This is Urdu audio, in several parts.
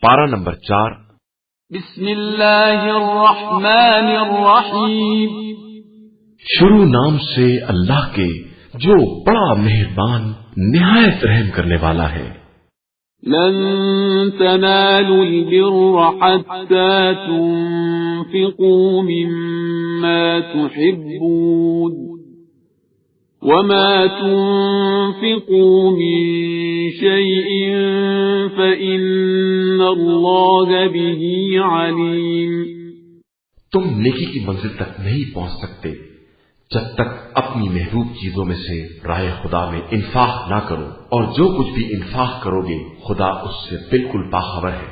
پارہ نمبر 4۔ بسم اللہ الرحمن الرحیم۔ شروع نام سے اللہ کے جو بڑا مہربان نہایت رحم کرنے والا ہے۔ لن تنالوا البر حتى تنفقوا مما تحبون وما تنفقوا من شيء فإن الله به عليم۔ تم نیکی کی منزل تک نہیں پہنچ سکتے جب تک اپنی محبوب چیزوں میں سے راہ خدا میں انفاق نہ کرو، اور جو کچھ بھی انفاق کرو گے خدا اس سے بالکل باخبر ہے۔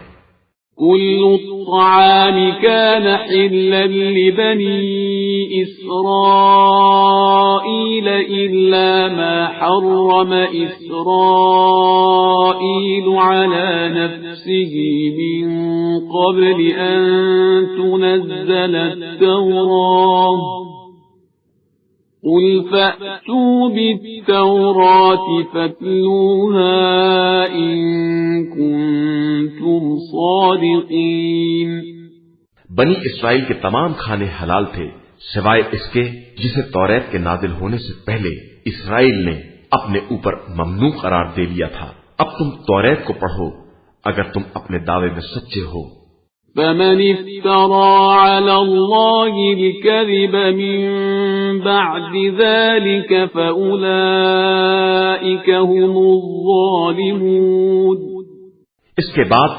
كل الطعام كان حلا لبني إسرائيل إلا ما حرم إسرائيل على نفسه من قبل أن تنزل التوراة قل فأتوا بالتوراة فاتلوها إن كنتم صادقين۔ بنی اسرائیل کے تمام کھانے حلال تھے سوائے اس کے جسے توریت کے نازل ہونے سے پہلے اسرائیل نے اپنے اوپر ممنوع قرار دے لیا تھا۔ اب تم توریت کو پڑھو اگر تم اپنے دعوے میں سچے ہو۔ فمن افترى على الله الكذب من بعد ذلك فأولئك هم الظالمون۔ اس کے بعد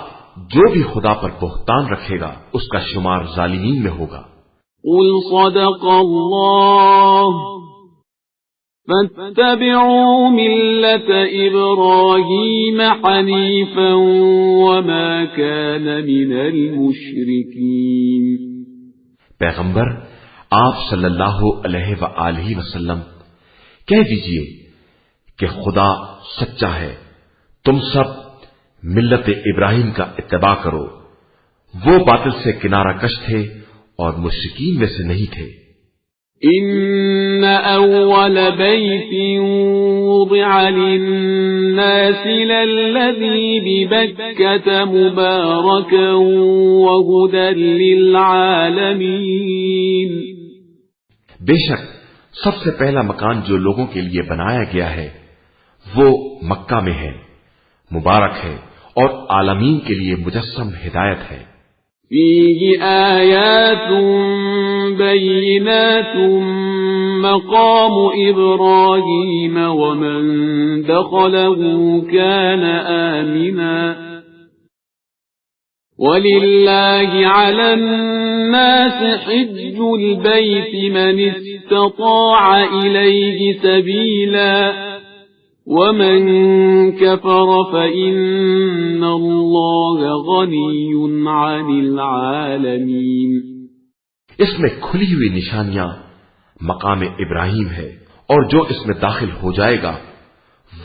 جو بھی خدا پر بہتان رکھے گا اس کا شمار ظالمین میں ہوگا۔ قل صدق الله فاتبعوا ملة إبراهيم حنيفا وما كان من المشركين۔ پیغمبر آپ صلی اللہ علیہ وآلہ وسلم کہہ دیجئے کہ خدا سچا ہے، تم سب ملت ابراہیم کا اتباع کرو، وہ باطل سے کنارہ کش تھے اور مشرکین میں سے نہیں تھے۔ إن أول بيت وضع للناس للذي ببكة مباركا وهدى للعالمين۔ بے شک سب سے پہلا مکان جو لوگوں کے لیے بنایا گیا ہے وہ مکہ میں ہے، مبارک ہے اور عالمین کے لیے مجسم ہدایت ہے۔ فيه آيات بينات مقام إبراهيم ومن دخله كان آمنا ولله على الناس حج البيت من استطاع إليه سبيلا ومن كفر فإن الله غني عن العالمين۔ اس میں کھلی ہوئی نشانیاں مقام ابراہیم ہے، اور جو اس میں داخل ہو جائے گا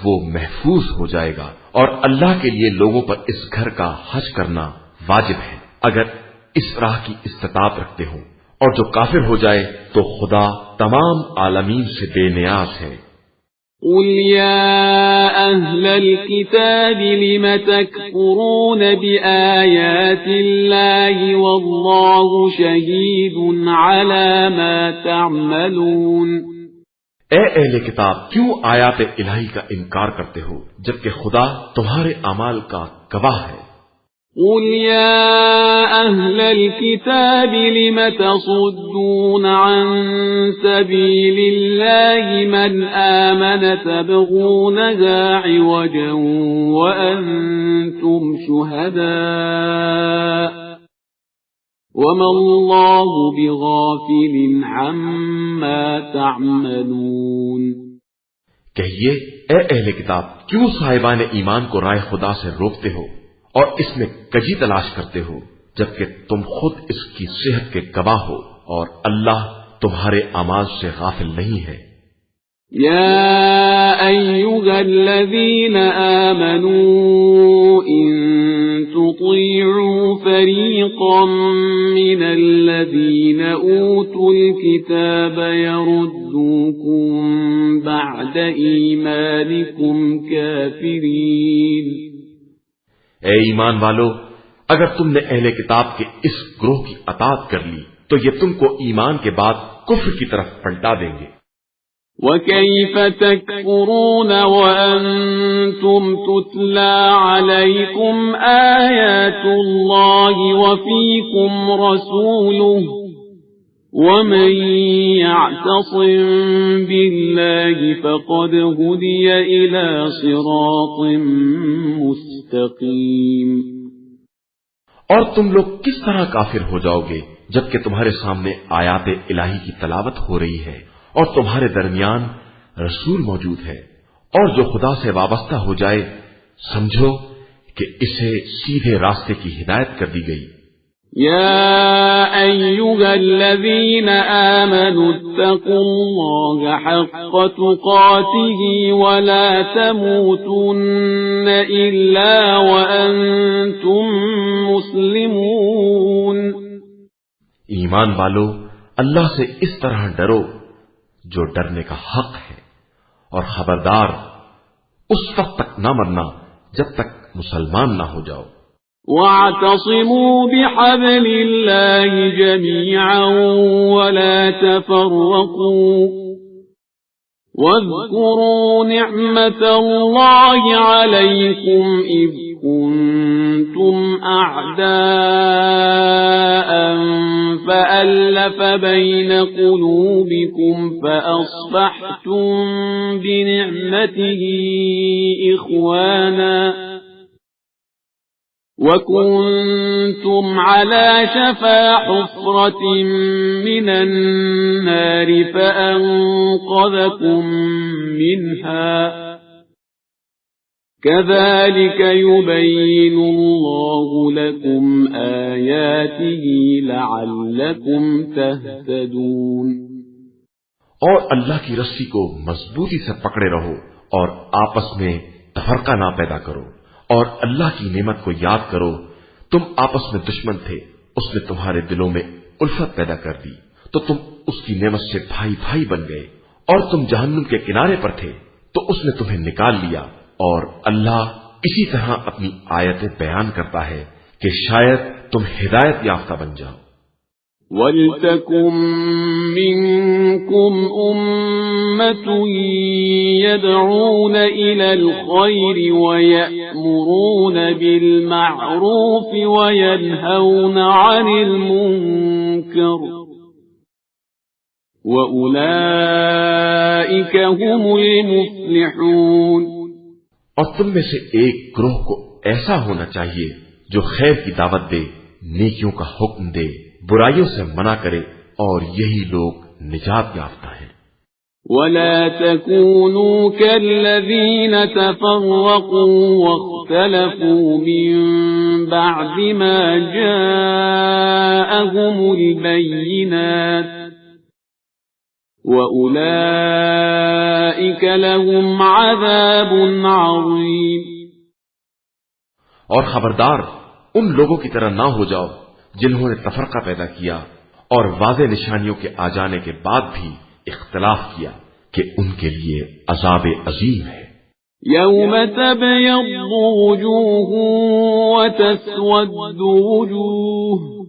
وہ محفوظ ہو جائے گا، اور اللہ کے لیے لوگوں پر اس گھر کا حج کرنا واجب ہے اگر اس راہ کی استطاعت رکھتے ہوں، اور جو کافر ہو جائے تو خدا تمام عالمین سے بے نیاز ہے۔ قل يا أهل الكتاب لم تكفرون بآيات الله والله شهيد على ما تعملون۔ اے اہل کتاب کیوں آیات الہی کا انکار کرتے ہو جبکہ خدا تمہارے اعمال کا گواہ ہے۔ قل يا أهل الكتاب لم تصدون عن سبيل الله من آمن تبغونها عوجا وأنتم شهداء وما الله بغافل عما تعملون۔ کہیے اے اہل کتاب کیوں صاحبان ایمان کو رائے خدا سے روکتے ہو اور اس میں کجی تلاش کرتے ہو جبکہ تم خود اس کی صحت کے گواہ ہو، اور اللہ تمہارے اعمال سے غافل نہیں ہے۔ يا أيها الذين آمنوا إن تطيعوا فريقا من الذين أوتوا الكتاب يردوكم بعد إيمانكم كافرين۔ اے ایمان والو، اگر تم نے اہل کتاب کے اس گروہ کی اطاعت کر لی تو یہ تم کو ایمان کے بعد کفر کی طرف پلٹا دیں گے۔ وَكَيْفَ تَكْفُرُونَ وَأَنْتُمْ تُتْلَى عَلَيْكُمْ آيَاتُ اللَّهِ وَفِيكُمْ رَسُولُهُ وَمَنْ يَعْتَصِمْ بِاللَّهِ فَقَدْ هُدِيَ إِلَى صِرَاطٍ مُسْتَقِيمٍ۔ اور تم لوگ کس طرح کافر ہو جاؤ گے جبکہ تمہارے سامنے آیات الہی کی تلاوت ہو رہی ہے اور تمہارے درمیان رسول موجود ہے، اور جو خدا سے وابستہ ہو جائے سمجھو کہ اسے سیدھے راستے کی ہدایت کر دی گئی۔ یا ایھا الذین آمنوا اتقوا اللہ حق تقاته ولا تموتن الا وانتم مسلمون۔ ایمان والو، اللہ سے اس طرح ڈرو جو ڈرنے کا حق ہے، اور خبردار اس وقت تک نہ مرنا جب تک مسلمان نہ ہو جاؤ۔ وَاعْتَصِمُوا بِحَبْلِ اللَّهِ جَمِيعًا وَلَا تَفَرَّقُوا وَاذْكُرُوا نِعْمَةَ اللَّهِ عَلَيْكُمْ إِذْ كُنتُمْ أَعْدَاءً فَأَلَّفَ بَيْنَ قُلُوبِكُمْ فَأَصْبَحْتُمْ بِنِعْمَتِهِ إِخْوَانًا وَكُنتُمْ عَلَى شَفَا حُفْرَةٍ مِّنَ النَّارِ فَأَنقَذَكُم مِّنْهَا كَذَلِكَ يُبَيِّنُ اللَّهُ لَكُمْ آيَاتِهِ لَعَلَّكُمْ تَهْتَدُونَ۔ اور اللہ کی رسی کو مضبوطی سے پکڑے رہو اور آپس میں تفرقہ نہ پیدا کرو، اور اللہ کی نعمت کو یاد کرو۔ تم آپس میں دشمن تھے، اس نے تمہارے دلوں میں الفت پیدا کر دی تو تم اس کی نعمت سے بھائی بھائی بن گئے، اور تم جہنم کے کنارے پر تھے تو اس نے تمہیں نکال لیا۔ اور اللہ اسی طرح اپنی آیتیں بیان کرتا ہے کہ شاید تم ہدایت یافتہ بن جاؤ۔ وَلْتَكُن مِّنكُمْ أُمَّةٌ يَدْعُونَ إِلَى الْخَيْرِ وَيَأْمُرُونَ بِالْمَعْرُوفِ وَيَنْهَوْنَ عَنِ الْمُنكَرِ وَأُولَئِكَ هُمُ الْمُفْلِحُونَ۔ اور تم میں سے ایک گروہ کو ایسا ہونا چاہیے جو خیر کی دعوت دے، نیکیوں کا حکم دے، برائیوں سے منع کرے، اور یہی لوگ نجات یافتہ ہیں۔ وَلَا تَكُونُوا كَالَّذِينَ تَفَرَّقُوا وَاخْتَلَفُوا مِن بَعْدِ مَا جَاءَهُمُ الْبَيِّنَاتُ وَأُولَئِكَ لَهُمْ عَذَابٌ عَظِيمٌ۔ اور خبردار ان لوگوں کی طرح نہ ہو جاؤ جنہوں نے تفرقہ پیدا کیا اور واضح نشانیوں کے آ جانے کے بعد بھی اختلاف کیا کہ ان کے لیے عذاب عظیم ہے۔ يَوْمَ تَبْيَضُّ وُجُوهٌ وَتَسْوَدُّ وُجُوهٌ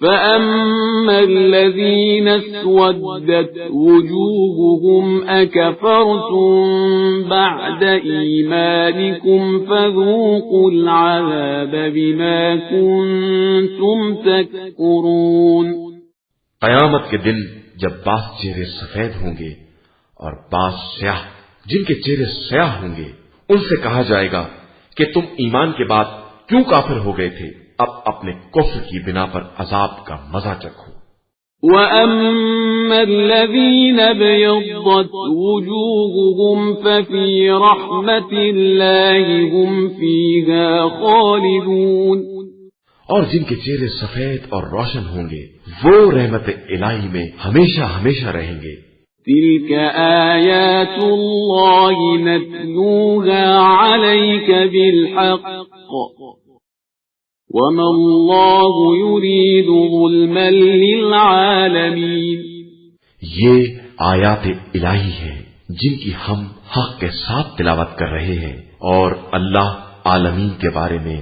فَأَمَّا الَّذِينَ اسْوَدَّتْ وُجُوهُهُمْ أَكَفَرْتُمْ بَعْدَ إِيمَانِكُمْ فَذُوقُوا الْعَذَابَ بِمَا كُنتُمْ تَكْفُرُونَ۔ قیامت کے دن جب بعض چہرے سفید ہوں گے اور بعض سیاہ، جن کے چہرے سیاہ ہوں گے، ان سے کہا جائے گا کہ تم ایمان کے بعد کیوں کافر ہو گئے تھے؟ اب اپنے کفر کی بنا پر عذاب کا مزہ چکھو۔ وَأَمَّا الَّذِينَ ابْيَضَّتْ وُجُوهُهُمْ فَفِي رَحْمَةِ اللَّهِ هُمْ فِيهَا خَالِدُونَ۔ اور جن کے چہرے سفید اور روشن ہوں گے وہ رحمت الہی میں ہمیشہ ہمیشہ رہیں گے۔ تِلْكَ آيَاتُ اللَّهِ نَتْلُوهَا عَلَيْكَ بِالْحَقِّ وَمَا اللَّهُ يُرِيدُ ظُلْمًا لِلْعَالَمِينَ۔ یہ آیات الہی ہیں جن کی ہم حق کے ساتھ تلاوت کر رہے ہیں، اور اللہ عالمین کے بارے میں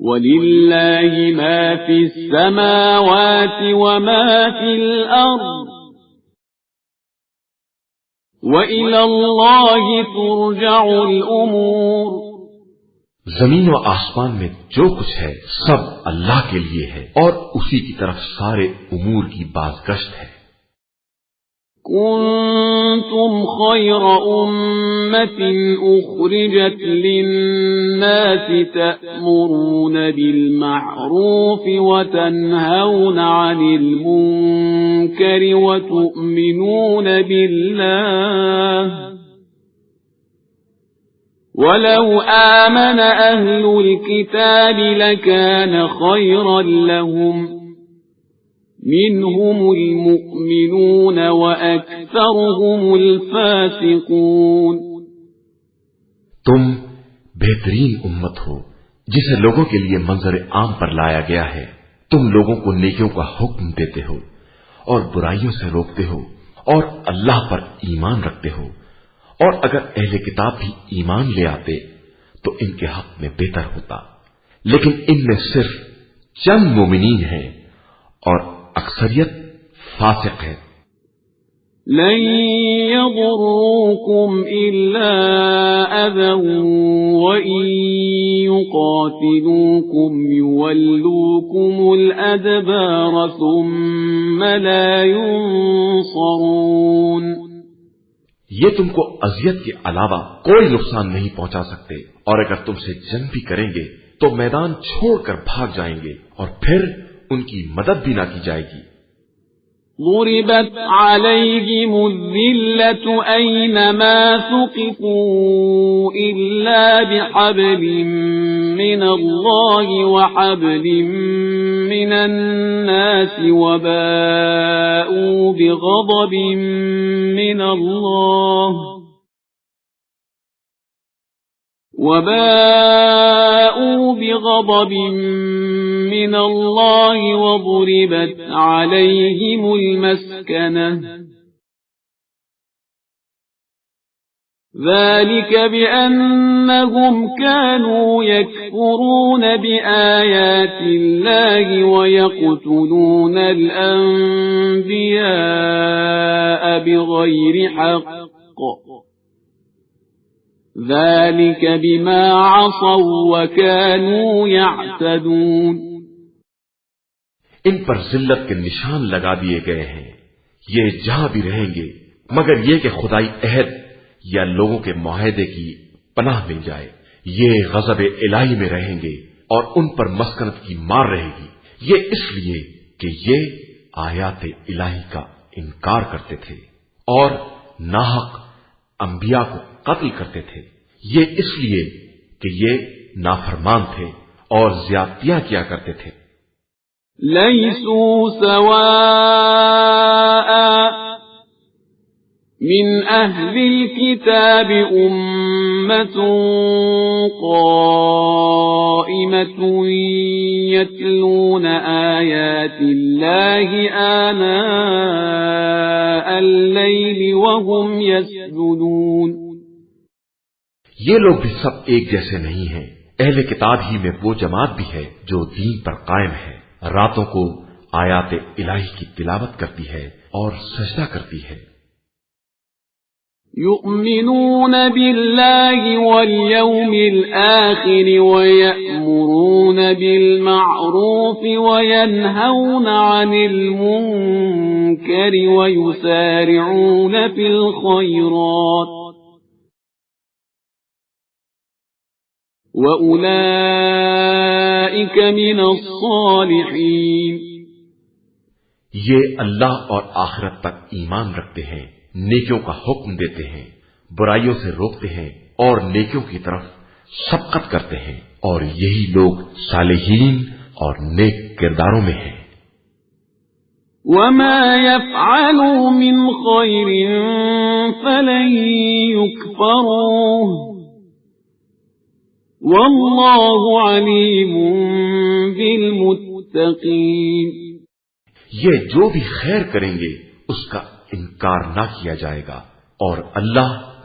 وَلِلَّهِ مَا فِي السَّمَاوَاتِ وَمَا فِي الْأَرْضِ وَإِلَى اللَّهِ تُرْجَعُ الْأُمُورُ زمین و آسمان میں جو کچھ ہے سب اللہ کے لیے ہے اور اسی کی طرف سارے امور کی بازگشت ہے۔ كنتم خير أمة أخرجت للناس تأمرون بالمعروف وتنهون عن المنكر وتؤمنون بالله ولو آمن أهل الكتاب لكان خيرا لهم منهم المؤمنون وأكثرهم الفاسقون تم بہترین امت ہو جسے لوگوں کے لیے منظر عام پر لایا گیا ہے۔ تم لوگوں کو نیکیوں کا حکم دیتے ہو اور برائیوں سے روکتے ہو اور اللہ پر ایمان رکھتے ہو، اور اگر اہل کتاب بھی ایمان لے آتے تو ان کے حق میں بہتر ہوتا، لیکن ان میں صرف چند مومنین ہیں اور اکثریت فاسق ہے۔ لن يضروكم إلا أذى وإن يقاتلوكم يولوكم الأدبار ثم لا ينصرون یہ تم کو اذیت کے علاوہ کوئی نقصان نہیں پہنچا سکتے، اور اگر تم سے جنگ بھی کریں گے تو میدان چھوڑ کر بھاگ جائیں گے اور پھر ان کی مدد بھی نہ کی جائے گی۔ ضربت عليهم الذلة أينما ثقفوا إلا بحبل من الله وحبل من الناس وباءوا بغضب من الله وضربت عليهم المسكنة ذلك بأنهم كانوا يكفرون بآيات الله ويقتلون الأنبياء بغير حق ذلك بما عصوا وكانوا يعتدون ان پر ذلت کے نشان لگا دیے گئے ہیں، یہ جہاں بھی رہیں گے مگر یہ کہ خدائی عہد یا لوگوں کے معاہدے کی پناہ مل جائے۔ یہ غضب الہی میں رہیں گے اور ان پر مسکنت کی مار رہے گی، یہ اس لیے کہ یہ آیات الہی کا انکار کرتے تھے اور ناحق انبیاء کو قتل کرتے تھے، یہ اس لیے کہ یہ نافرمان تھے اور زیادتیاں کیا کرتے تھے۔ ليسوا سواء من أهل الكتاب أمة قائمة يتلون آيات الله آناء الليل وهم يسجدون یہ لوگ بھی سب ایک جیسے نہیں ہیں، اہل کتاب ہی میں وہ جماعت بھی ہے جو دین پر قائم ہے، راتوں کو آیات الہی کی تلاوت کرتی ہے اور سجدہ کرتی ہے۔ يؤمنون بالله واليوم الآخر ويأمرون بالمعروف وينهون عن المنكر ويسارعون في الخيرات وأولئك من الصالحين یہ اللہ اور آخرت تک ایمان رکھتے ہیں، نیکیوں کا حکم دیتے ہیں، برائیوں سے روکتے ہیں اور نیکیوں کی طرف سبقت کرتے ہیں، اور یہی لوگ صالحین اور نیک کرداروں میں ہیں۔ وما يفعلوا من خير فلن يكفروه والله عليم بالمتقين یہ جو بھی خیر کریں گے اس کا انکار نہ کیا جائے گا، اور اللہ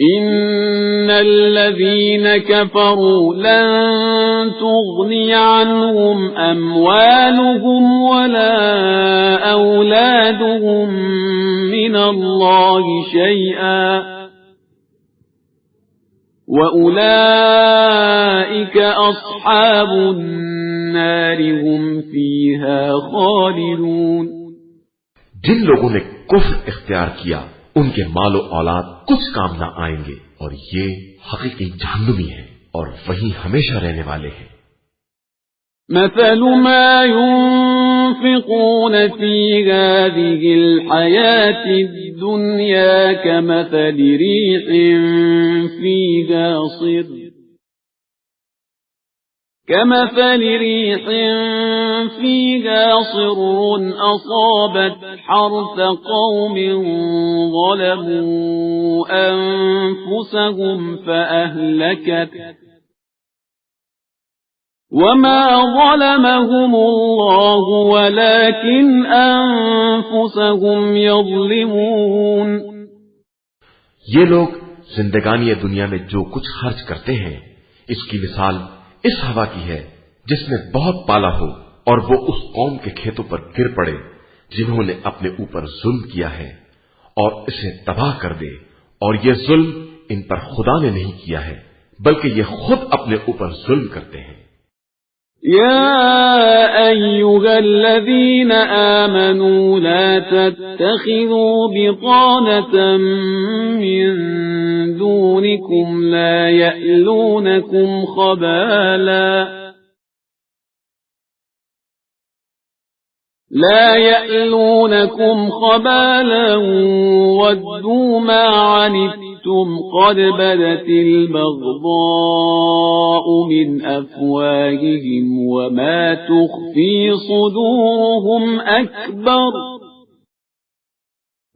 إن الذين كفروا لن تغني عنهم أموالهم ولا أولادهم من الله شيئا وأولئك أصحاب النار هم فيها خالدون۔ جن لوگوں نے کفر اختیار کیا ان کے مال و اولاد کچھ کام نہ آئیں گے اور یہ حقیقی جہنمی ہیں اور وہیں ہمیشہ رہنے والے ہیں۔ مثل ما ينفقون في هذه الحياة الدنيا كمثل ريح فيها صر أصابت حرث قوم ظلموا أنفسهم فأهلكت وما ظلمهم الله ولكن أنفسهم يظلمون۔ یہ لوگ زندگانی دنیا میں جو کچھ خرچ کرتے ہیں اس کی مثال اس ہوا کی ہے جس میں بہت پالا ہو اور وہ اس قوم کے کھیتوں پر گر پڑے جنہوں نے اپنے اوپر ظلم کیا ہے اور اسے تباہ کر دے، اور یہ ظلم ان پر خدا نے نہیں کیا ہے بلکہ یہ خود اپنے اوپر ظلم کرتے ہیں۔ يا أيها الذين آمنوا لا تتخذوا بطانة من دونكم لا يألونكم خبالا ودوا ما عنتم قد بدت البغضاء من أفواههم وما تخفي صدورهم أكبر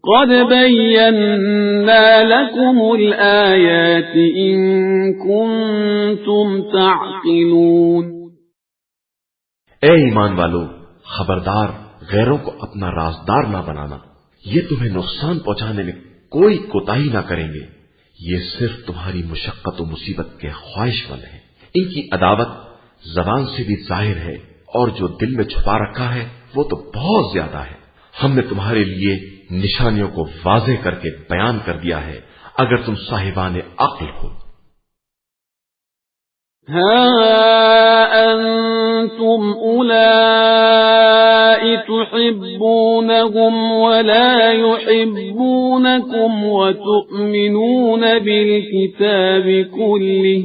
قد بينا لكم الآيات إن كنتم تعقلون۔ اے ایمان والو، خبردار غیروں کو اپنا رازدار نہ بنانا، یہ تمہیں نقصان پہنچانے میں کوئی کوتاہی نہ کریں گے، یہ صرف تمہاری مشقت و مصیبت کے خواہش مند ہیں۔ ان کی عداوت زبان سے بھی ظاہر ہے اور جو دل میں چھپا رکھا ہے وہ تو بہت زیادہ ہے۔ ہم نے تمہارے لیے نشانیوں کو واضح کر کے بیان کر دیا ہے اگر تم صاحبان عقل ہو۔ ها أنتم أولئك تحبونهم ولا يحبونكم وتؤمنون بالكتاب كله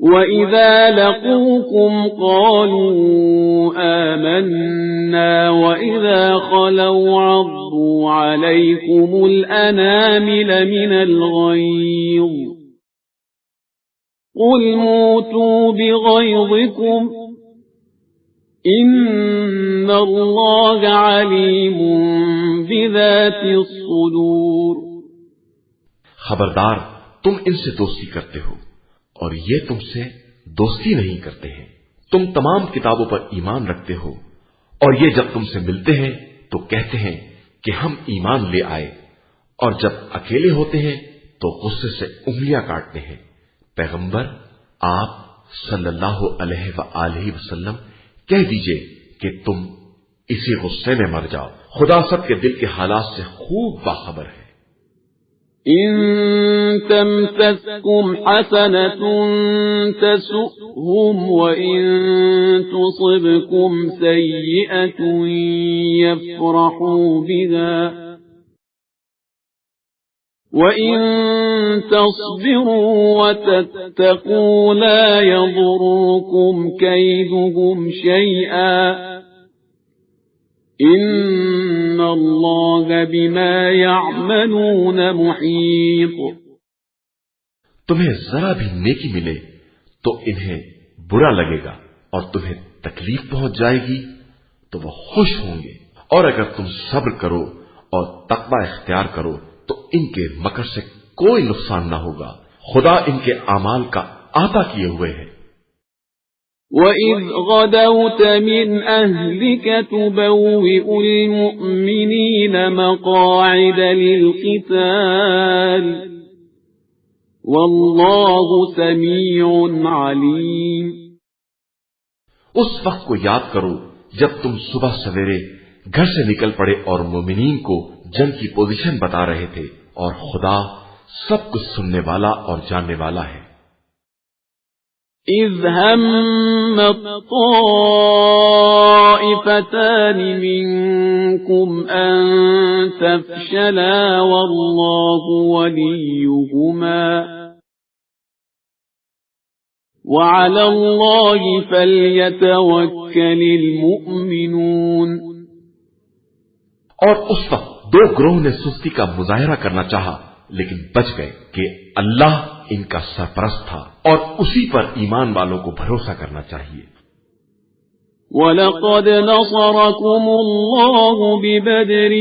وإذا لقوكم قالوا آمنا وإذا خلوا عضوا عليكم الأنامل من الغيظ قل موتوا بغيظكم إن الله عليم بذات الصدور۔ خبردار، تم ان سے دوستی کرتے ہو اور یہ تم سے دوستی نہیں کرتے ہیں۔ تم تمام کتابوں پر ایمان رکھتے ہو اور یہ جب تم سے ملتے ہیں تو کہتے ہیں کہ ہم ایمان لے آئے، اور جب اکیلے ہوتے ہیں تو غصے سے انگلیاں کاٹتے ہیں۔ پیغمبر آپ صلی اللہ علیہ وآلہ وسلم کہہ دیجئے کہ تم اسی غصے میں مر جاؤ، خدا سب کے دل کے حالات سے خوب باخبر ہے۔ إن تمسسكم حسنة تسؤهم وإن تصبكم سيئة يفرحوا بها وَإِن تَصْبِرُوا وَتَتَّقُوا لَا يَضُرُّكُمْ كَيْدُهُمْ شَيْئًا إِنَّ اللَّهَ بِمَا يَعْمَلُونَ مُحِيطٌ۔ تمہیں ذرا بھی نیکی ملے تو انہیں برا لگے گا، اور تمہیں تکلیف پہنچ جائے گی تو وہ خوش ہوں گے، اور اگر تم صبر کرو اور تقوی اختیار کرو تو ان کے مکر سے کوئی نقصان نہ ہوگا، خدا ان کے اعمال کا احاطہ کیے ہوئے ہے۔ وَإِذْ غَدَوْتَ مِنْ أَهْلِكَ تُبَوِّئُ الْمُؤْمِنِينَ مَقَاعِدَ لِلْقِتَالِ وَاللَّهُ سَمِيعٌ عَلِيمٌ۔ اس وقت کو یاد کرو جب تم صبح سویرے گھر سے نکل پڑے اور مومنین کو جنگ کی پوزیشن بتا رہے تھے، اور خدا سب کچھ سننے والا اور جاننے والا ہے۔ اِذْ هَمَّ الطَّائِفَتَانِ مِنْكُمْ أَنْ تَفْشَلَا وَاللَّهُ وَلِيُّهُمَا وَعَلَى اللَّهِ فَلْيَتَوَكَّلِ الْمُؤْمِنُونَ۔ اور اس وقت دو گروہ نے سستی کا مظاہرہ کرنا چاہا لیکن بچ گئے کہ اللہ ان کا سرپرست تھا اور اسی پر ایمان والوں کو بھروسہ کرنا چاہیے۔ وَلَقَدْ نَصَرَكُمُ اللَّهُ بِبَدْرٍ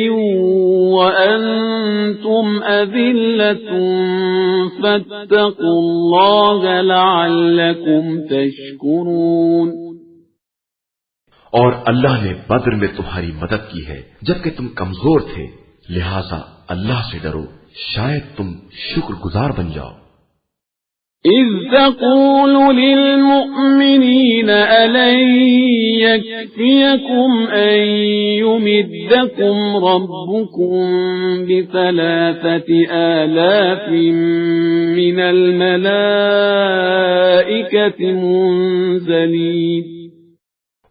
وَأَنْتُمْ أَذِلَّةٌ فَاتَّقُوا اللَّهَ لَعَلَّكُمْ تَشْكُرُونَ۔ اور اللہ نے بدر میں تمہاری مدد کی ہے جبکہ تم کمزور تھے، لہذا اللہ سے ڈرو، شاید تم شکر گزار بن جاؤ۔ اِذْ تَقُولُ لِلْمُؤْمِنِينَ أَلَنْ يَكْفِيَكُمْ أَنْ يُمِدَّكُمْ رَبُّكُمْ ب3,000 مِّنَ الْمَلَائِكَةِ مُنزَلِينَ۔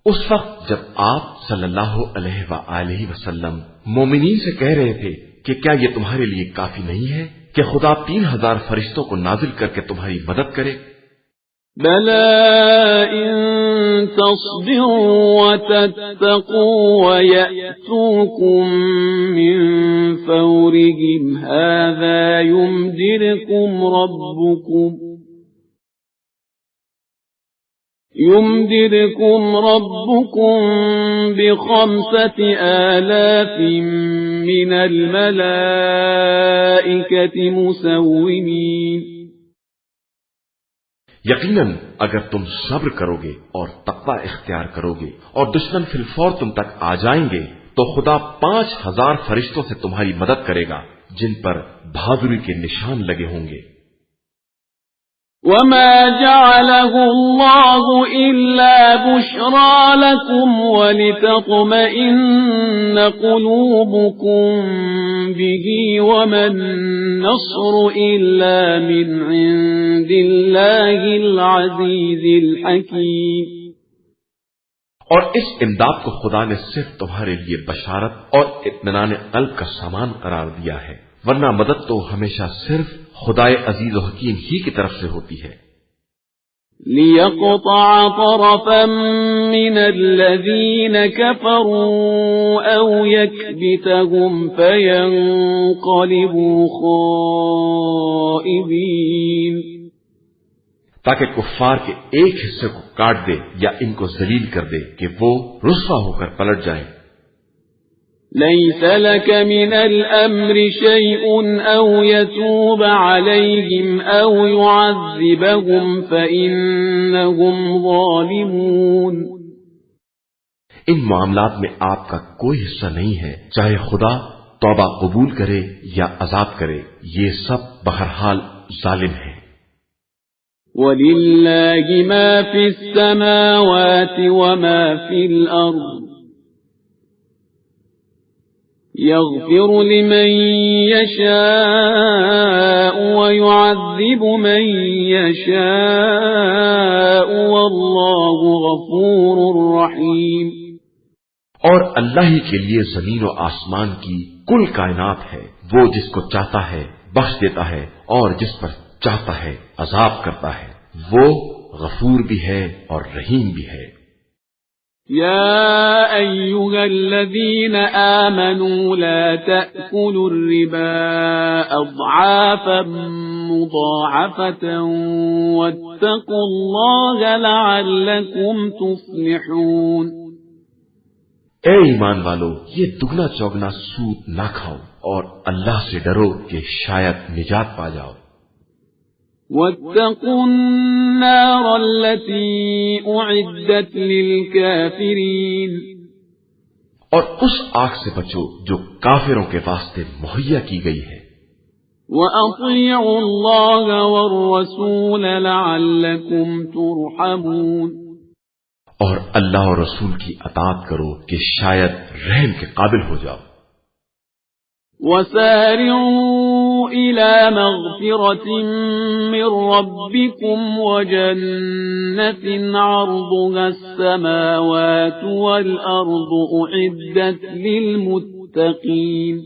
اس وقت جب آپ صلی اللہ علیہ وآلہ وسلم مومنین سے کہہ رہے تھے کہ کیا یہ تمہارے لیے کافی نہیں ہے کہ خدا 3,000 فرشتوں کو نازل کر کے تمہاری مدد کرے؟ بَلَىٰ إِن تَصْبِرُوا وَتَتَّقُوا وَيَأْتُوكُم مِّن فَوْرِهِمْ هَٰذَا يُمْدِدْكُمْ رَبُّكُم ب5,000 مِّنَ الْمَلَائِكَةِ مُسَوِّمِينَ۔ یقیناً اگر تم صبر کرو گے اور تقوی اختیار کرو گے اور دشمن فی الفور تم تک آ جائیں گے تو خدا 5,000 فرشتوں سے تمہاری مدد کرے گا جن پر بہادری کے نشان لگے ہوں گے۔ وَمَا جَعَلَهُ اللَّهُ إِلَّا بُشْرَىٰ لَكُمْ وَلِتَطْمَئِنَّ قُلُوبُكُم بِهِ وَمَا النَّصْرُ إِلَّا مِنْ عِندِ اللَّهِ الْعَزِيزِ الْحَكِيمِ۔ اور اس امداد کو خدا نے صرف تمہارے لیے بشارت اور اطمینان قلب کا سامان قرار دیا ہے، ورنہ مدد تو ہمیشہ صرف خدائے عزیز و حکیم ہی کی طرف سے ہوتی ہے۔ لِيَقْطَعَ طَرَفًا مِّنَ الَّذِينَ كَفَرُوا أَوْ يَكْبِتَهُمْ فَيَنقَلِبُوا خَائِبِينَ، تاکہ کفار کے ایک حصے کو کاٹ دے یا ان کو ذلیل کر دے کہ وہ رسوا ہو کر پلٹ جائیں۔ لَيْسَ لَكَ مِنَ الْأَمْرِ شَيْءٌ أَوْ يَتُوبَ عَلَيْهِمْ أَوْ يُعَذِّبَهُمْ فَإِنَّهُمْ ظَالِمُونَ۔ ان معاملات میں آپ کا کوئی حصہ نہیں ہے، چاہے خدا توبہ قبول کرے یا عذاب کرے، یہ سب بہرحال ظالم ہیں۔ وَلِلَّهِ مَا فِي السَّمَاوَاتِ وَمَا فِي الْأَرْضِ يَغْفِرُ لِمَن يَشَاءُ وَيُعَذِّبُ مَن يَشَاءُ وَاللَّهُ غَفُورٌ رَّحِيمٌ۔ اور اللہ ہی کے لیے زمین و آسمان کی کل کائنات ہے، وہ جس کو چاہتا ہے بخش دیتا ہے اور جس پر چاہتا ہے عذاب کرتا ہے، وہ غفور بھی ہے اور رحیم بھی ہے۔ يَا أَيُّهَا الَّذِينَ آمَنُوا لَا تَأْكُلُوا الرِّبَا أَضْعَافًا مُضَاعَفَةً وَاتَّقُوا اللَّهَ لَعَلَّكُمْ تُفْلِحُونَ۔ اے ایمان والو، یہ دگنا چوگنا سود نہ کھاؤ اور اللہ سے ڈرو کہ شاید نجات پا جاؤ۔ واتقوا النار التي أعدت للكافرين اور اس آگ سے بچو جو کافروں کے واسطے مہیا کی گئی ہے. وَأَطِيعُوا اللَّهَ وَالرَّسُولَ لَعَلَّكُمْ تُرْحَمُونَ اور اللہ اور رسول کی اطاعت کرو کہ شاید رحم کے قابل ہو جاؤ. وَسَارِعُوا إِلَى مَغْفِرَةٍ مِّن رَّبِّكُمْ وَجَنَّةٍ عَرْضُهَا السَّمَاوَاتُ وَالْأَرْضُ أُعِدَّتْ لِلْمُتَّقِينَ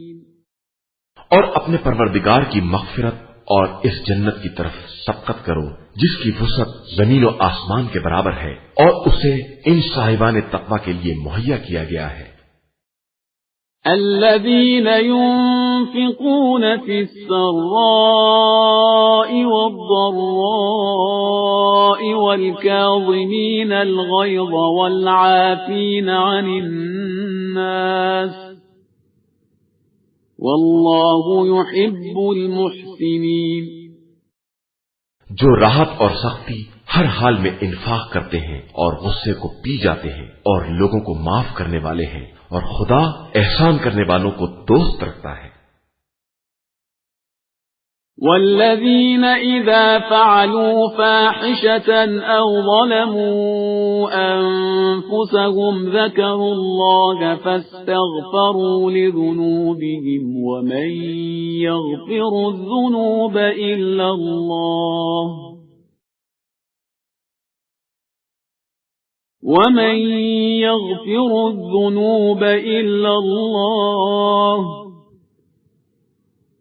اور اپنے پروردگار کی مغفرت اور اس جنت کی طرف سبقت کرو جس کی وسعت زمین و آسمان کے برابر ہے اور اسے ان صاحبان تقوی کے لیے مہیا کیا گیا ہے. الذين ينفقون في السراء والضراء والكاظمين الغيظ والعافين عن الناس والله يحب المحسنين جو راحت اور سختی ہر حال میں انفاق کرتے ہیں اور غصے کو پی جاتے ہیں اور لوگوں کو معاف کرنے والے ہیں اور خدا احسان کرنے والوں کو دوست رکھتا ہے. والذین اذا فعلوا فاحشة او ظلموا انفسهم ذکروا اللہ فاستغفروا لذنوبهم ومن یغفر الذنوب الا اللہ وَمَن يَغْفِرُ الذُّنُوبَ إِلَّا اللَّهُ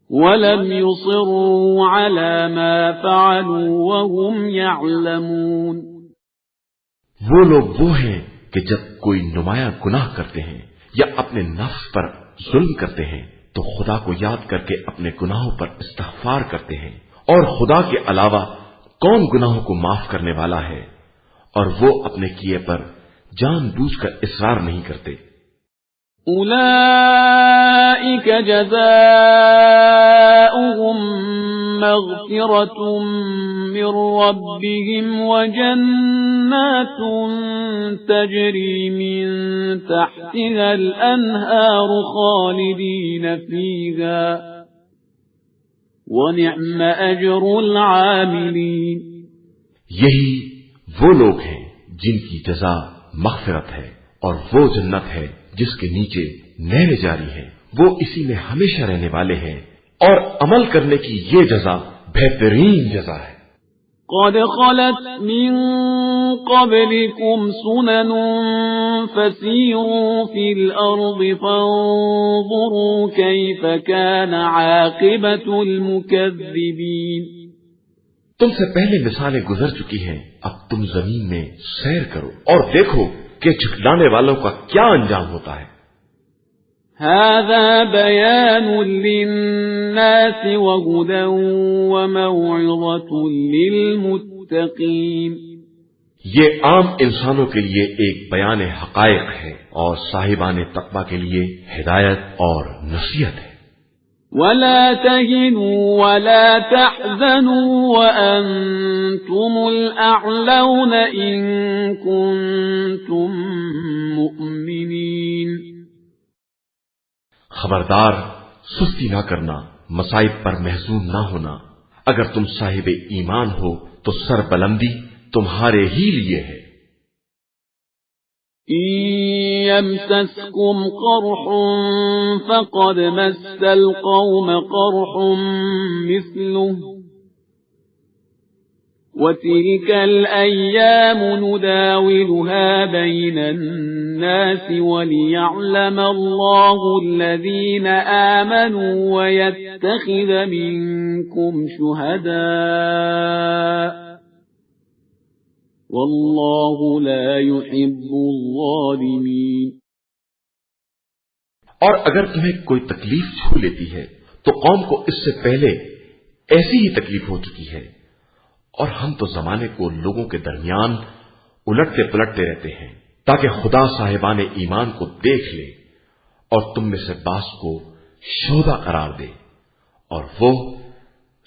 وَلَمْ يُصِرُّوا عَلَى مَا فَعَلُوا وَهُمْ يَعْلَمُونَ وہ لوگ وہ ہیں کہ جب کوئی نمایاں گناہ کرتے ہیں یا اپنے نفس پر ظلم کرتے ہیں تو خدا کو یاد کر کے اپنے گناہوں پر استغفار کرتے ہیں اور خدا کے علاوہ کون گناہوں کو معاف کرنے والا ہے اور وہ اپنے کیے پر جان بوجھ کر اصرار نہیں کرتے. اولئک جزاؤہم مغفرۃ من ربہم وجنات تجری من تحتها الانہار خالدین فیہا ونعم اجر العاملین. یہی وہ لوگ ہیں جن کی جزا مغفرت ہے اور وہ جنت ہے جس کے نیچے نہریں جاری ہیں، وہ اسی میں ہمیشہ رہنے والے ہیں اور عمل کرنے کی یہ جزا بہترین جزا ہے. قد خلت من قبلكم سنن فسيروا في الأرض فانظروا كيف كان عاقبة المكذبين. تم سے پہلے مثالیں گزر چکی ہیں، اب تم زمین میں سیر کرو اور دیکھو کہ جھٹلانے والوں کا کیا انجام ہوتا ہے. هذا بيان للناس وهدى وموعظة للمتقين. یہ عام انسانوں کے لیے ایک بیان حقائق ہے اور صاحبان تقوی کے لیے ہدایت اور نصیحت ہے. ولا تهنوا ولا تحزنوا وأنتم الأعلون إن كنتم مؤمنين. خبردار سستی نہ کرنا، مصائب پر محزون نہ ہونا. اگر تم صاحب ایمان ہو تو سر بلندی تمہارے ہی لیے ہے. يمسسكم قرح فقد مس القوم قرح مثله وتلك الأيام نداولها بين الناس وليعلم الله الذين آمنوا ويتخذ منكم شهداء واللہ لا يحب الظالمین. اور اگر تمہیں کوئی تکلیف چھو لیتی ہے تو قوم کو اس سے پہلے ایسی ہی تکلیف ہو چکی ہے، اور ہم تو زمانے کو لوگوں کے درمیان الٹتے پلٹتے رہتے ہیں تاکہ خدا صاحبان ایمان کو دیکھ لے اور تم میں سے بعض کو شہدا قرار دے، اور وہ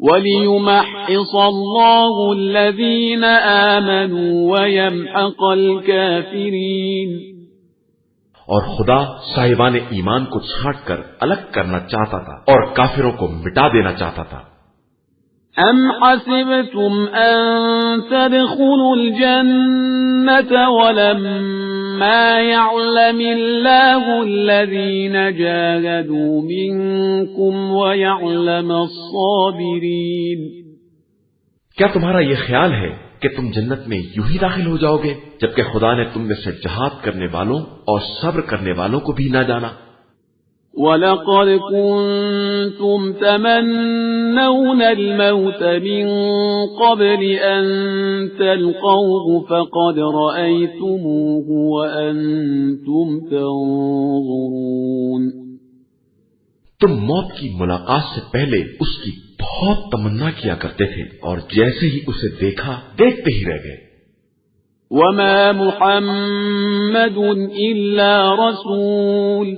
وَلِيُمَحِّصَ اللَّهُ الَّذِينَ آمَنُوا وَيَمْحَقَ الْكَافِرِينَ، اور خدا صاحبان ایمان کو چھانٹ کر الگ کرنا چاہتا تھا اور کافروں کو مٹا دینا چاہتا تھا۔ أَمْ حَسِبْتُمْ أَن تَدْخُلُوا الْجَنَّةَ وَلَمَّا يَعْلَمِ اللَّهُ الَّذِينَ جَاهَدُوا مِنكُمْ وَيَعْلَمَ الصَّابِرِينَ، کیا تمہارا یہ خیال ہے کہ تم جنت میں یوں ہی داخل ہو جاؤ گے جبکہ خدا نے تم میں سے جہاد کرنے والوں اور صبر کرنے والوں کو بھی نہ جانا؟ وَلَقَدْ كُنْتُمْ تَمَنَّوْنَ الْمَوْتَ مِنْ قَبْلِ أَنْ تَلْقَوْهُ فَقَدْ رَأَيْتُمُوهُ وَأَنْتُمْ تَنْظُرُونَ، تم موت کی ملاقات سے پہلے اس کی بہت تمنا کیا کرتے تھے اور جیسے ہی اسے دیکھا دیکھتے ہی رہ گئے۔ وَمَا مُحَمَّدٌ إِلَّا رَسُولٌ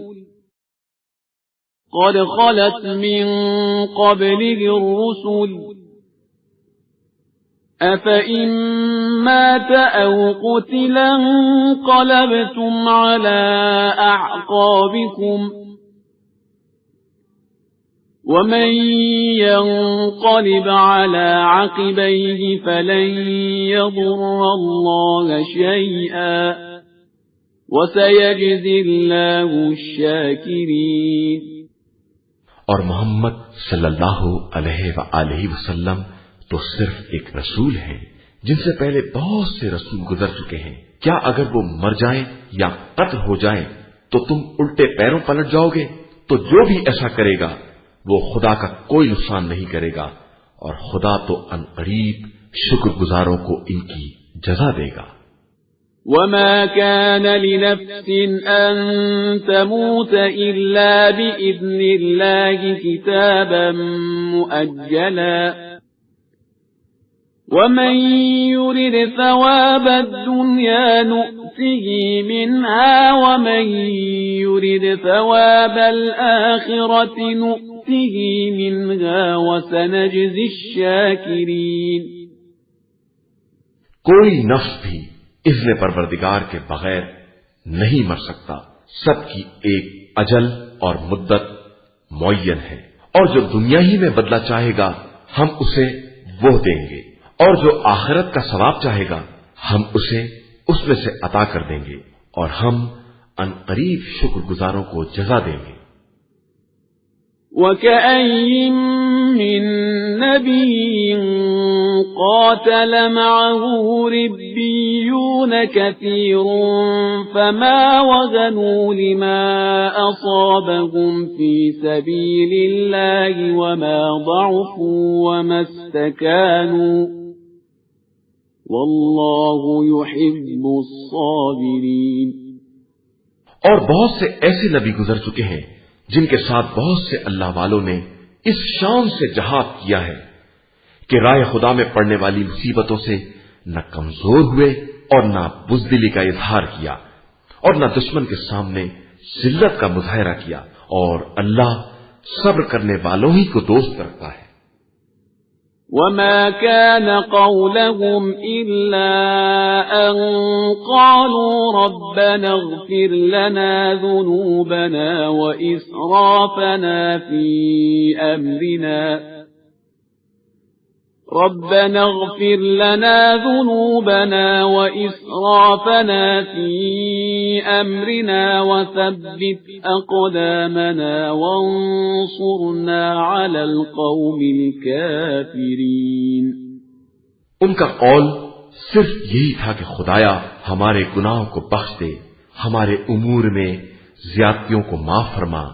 قَدْ خَلَتْ مِن قَبْلِهِ الرُّسُلُ أَفَإِن مَّاتَ أَوْ قُتِلَ انقَلَبْتُمْ عَلَى أَعْقَابِكُمْ وَمَن يَنقَلِبْ عَلَى عَقِبَيْهِ فَلَن يَضُرَّ اللَّهَ شَيْئًا وَسَيَجْزِي اللَّهُ الشَّاكِرِينَ۔ اور محمد صلی اللہ علیہ وآلہ وسلم تو صرف ایک رسول ہیں جن سے پہلے بہت سے رسول گزر چکے ہیں۔ کیا اگر وہ مر جائیں یا قتل ہو جائیں تو تم الٹے پیروں پلٹ جاؤ گے؟ تو جو بھی ایسا کرے گا وہ خدا کا کوئی نقصان نہیں کرے گا، اور خدا تو ان قریب شکر گزاروں کو ان کی جزا دے گا۔ وَمَا كَانَ لِنَفْسٍ أَن تَمُوتَ إِلَّا بِإِذْنِ اللَّهِ كِتَابًا مُؤَجَّلًا وَمَن يُرِدْ ثَوَابَ الدُّنْيَا نُؤْتِهِ مِنْهَا وَمَن يُرِدْ ثَوَابَ الْآخِرَةِ نُؤْتِهِ مِنْهَا وَسَنَجْزِي الشَّاكِرِينَ۔ کوئی نفس بھی اذن پروردگار کے بغیر نہیں مر سکتا، سب کی ایک اجل اور مدت معین ہے، اور جو دنیا ہی میں بدلہ چاہے گا ہم اسے وہ دیں گے، اور جو آخرت کا ثواب چاہے گا ہم اسے اس میں سے عطا کر دیں گے، اور ہم ان قریب شکر گزاروں کو جزا دیں گے۔ وَكَأَيِّن مِّن نَّبِيٍّ قَاتَلَ مَعَهُ رِبِّيُّونَ كَثِيرٌ فَمَا وَهَنُوا لِمَا أَصَابَهُمْ فِي سَبِيلِ اللَّهِ وَمَا ضَعُفُوا وَمَا اسْتَكَانُوا وَاللَّهُ يُحِبُّ الصَّابِرِينَ۔ اور بہت سے ایسے نبی گزر چکے ہیں جن کے ساتھ بہت سے اللہ والوں نے اس شان سے جہاد کیا ہے کہ راہ خدا میں پڑنے والی مصیبتوں سے نہ کمزور ہوئے اور نہ بزدلی کا اظہار کیا اور نہ دشمن کے سامنے ذلت کا مظاہرہ کیا، اور اللہ صبر کرنے والوں ہی کو دوست رکھتا ہے۔ وَمَا كَانَ قَوْلَهُمْ إِلَّا أَن قَالُوا رَبَّنَا اغْفِرْ لَنَا ذُنُوبَنَا وَإِسْرَافَنَا فِي أَمْرِنَا رَبَّنَا اغْفِرْ لَنَا ذُنُوبَنَا وَإِسْرَافَنَا فِي أَمْرِنَا وَثَبِّتْ أَقْدَامَنَا وَانصُرْنَا عَلَى الْقَوْمِ الْكَافِرِينَ۔ ان کا قول صرف یہی تھا کہ خدایا ہمارے گناہوں کو بخش دے، ہمارے امور میں زیادتیوں کو معاف فرما،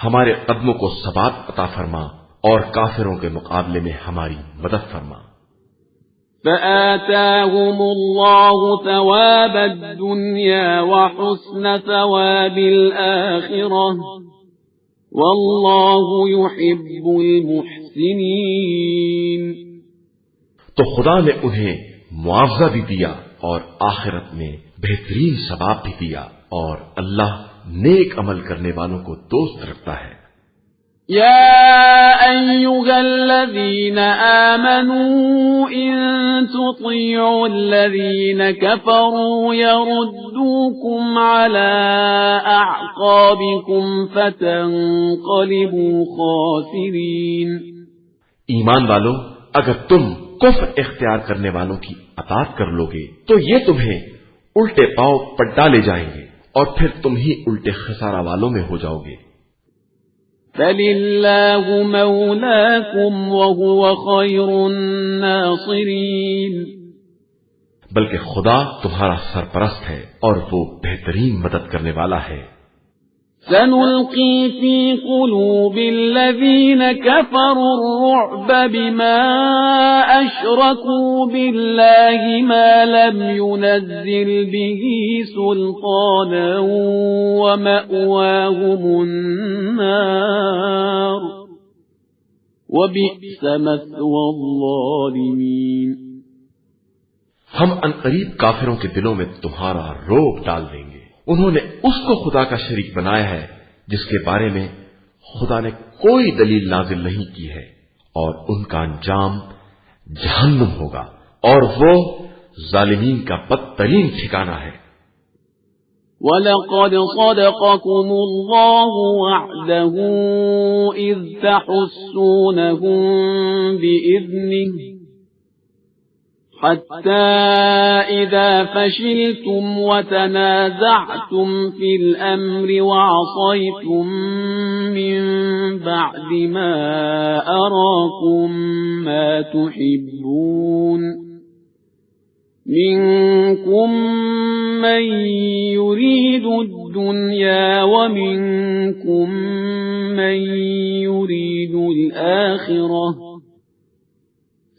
ہمارے قدموں کو ثبات عطا فرما، اور کافروں کے مقابلے میں ہماری مدد فرما۔ فآتاهم الله ثواب الدنيا وحسن ثواب الآخرة والله يحب المحسنين۔ تو خدا نے انہیں معاوضہ بھی دیا اور آخرت میں بہترین ثواب بھی دیا، اور اللہ نیک عمل کرنے والوں کو دوست رکھتا ہے۔ يا أيها الذين آمنوا إن تطيعوا الذين كفروا يردوكم على أعقابكم فتنقلبوا خاسرين. ایمان والو، اگر تم کفر اختیار کرنے والوں کی اطاعت کر لو گے تو یہ تمہیں الٹے پاؤں پر ڈالے جائیں گے اور پھر تم ہی الٹے خسارہ والوں میں ہو جاؤ گے. فَلِلَّهُ مَوْلَاكُمْ وَهُوَ خَيْرُ النَّاصِرِينَ. بلکہ خدا تمہارا سرپرست ہے اور وہ بہترین مدد کرنے والا ہے. سَنُلْقِي فِي قُلُوبِ الَّذِينَ كَفَرُوا الرُّعْبَ بِمَا أَشْرَكُوا بِاللَّهِ مَا لَمْ يُنَزِّلْ بِهِ سُلْطَانًا وَمَأْوَاهُمُ النَّارُ وَبِئْسَ مَثْوَى الظَّالِمِينَ. ہم عنقریب کافروں کے دلوں میں تمہارا رعب ڈال دیں گے. انہوں نے اس کو خدا کا شریک بنایا ہے جس کے بارے میں خدا نے کوئی دلیل نازل نہیں کی ہے، اور ان کا انجام جہنم ہوگا، اور وہ ظالمین کا بدترین ٹھکانہ ہے. وَلَقَدْ صَدَقَكُمُ اللَّهُ وَعْدَهُ إِذْ تَحُسُّونَهُم بِإِذْنِهِ حَتَّى إِذَا فَشِلْتُمْ وَتَنَازَعْتُمْ فِي الْأَمْرِ وَعَصَيْتُمْ مِنْ بَعْدِ مَا أَرَاكُمْ مَا تُحِبُّونَ مِنْكُمْ مَنْ يُرِيدُ الدُّنْيَا وَمِنْكُمْ مَنْ يُرِيدُ الْآخِرَةَ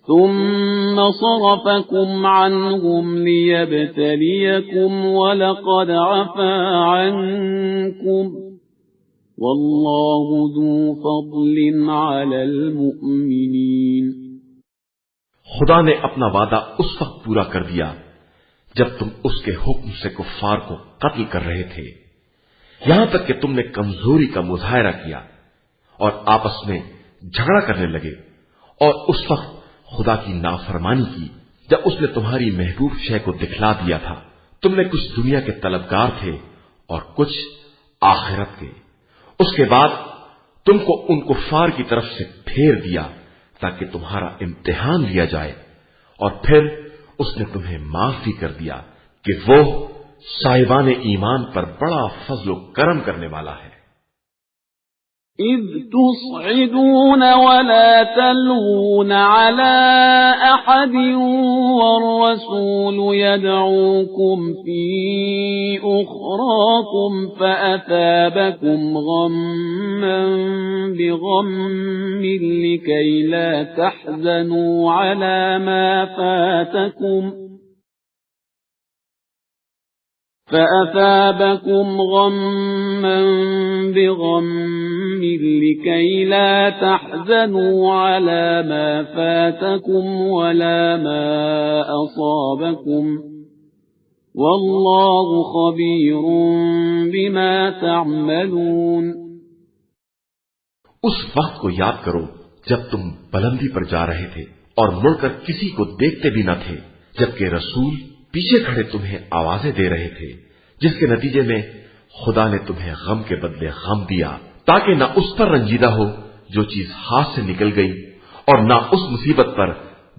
ثم صرفكم عنهم ليبتليكم ولقد عفا عنكم والله ذو فضل على المؤمنين. خدا نے اپنا وعدہ اس وقت پورا کر دیا جب تم اس کے حکم سے کفار کو قتل کر رہے تھے، یہاں تک کہ تم نے کمزوری کا مظاہرہ کیا اور آپس میں جھگڑا کرنے لگے، اور اس وقت خدا کی نافرمانی کی جب اس نے تمہاری محبوب شے کو دکھلا دیا تھا. تم نے کچھ دنیا کے طلبگار تھے اور کچھ آخرت کے. اس کے بعد تم کو ان کفار کی طرف سے پھیر دیا تاکہ تمہارا امتحان لیا جائے، اور پھر اس نے تمہیں معاف بھی کر دیا کہ وہ صاحبان ایمان پر بڑا فضل و کرم کرنے والا ہے. إِذْ تُصْعِدُونَ وَلَا تَلْوُونَ عَلَى أَحَدٍ وَالرَّسُولُ يَدْعُوكُمْ فِي أُخْرَاكُمْ فَأَثَابَكُمْ غَمًّا بِغَمٍّ لِكَيْ لَا تَحْزَنُوا عَلَى مَا فَاتَكُمْ فَأَثَابَكُمْ غَمًّا بِغَمٍّ لِكَيْ لَا تَحْزَنُوا عَلَى مَا فَاتَكُمْ وَلَا مَا أَصَابَكُمْ وَاللَّهُ خَبِيرٌ بِمَا تَعْمَلُونَ. اس وقت کو یاد کرو جب تم بلندی پر جا رہے تھے اور مڑ کر کسی کو دیکھتے بھی نہ تھے، جبکہ رسول پیچھے کھڑے تمہیں آوازیں دے رہے تھے، جس کے نتیجے میں خدا نے تمہیں غم کے بدلے غم دیا تاکہ نہ اس پر رنجیدہ ہو جو چیز ہاتھ سے نکل گئی اور نہ اس مصیبت پر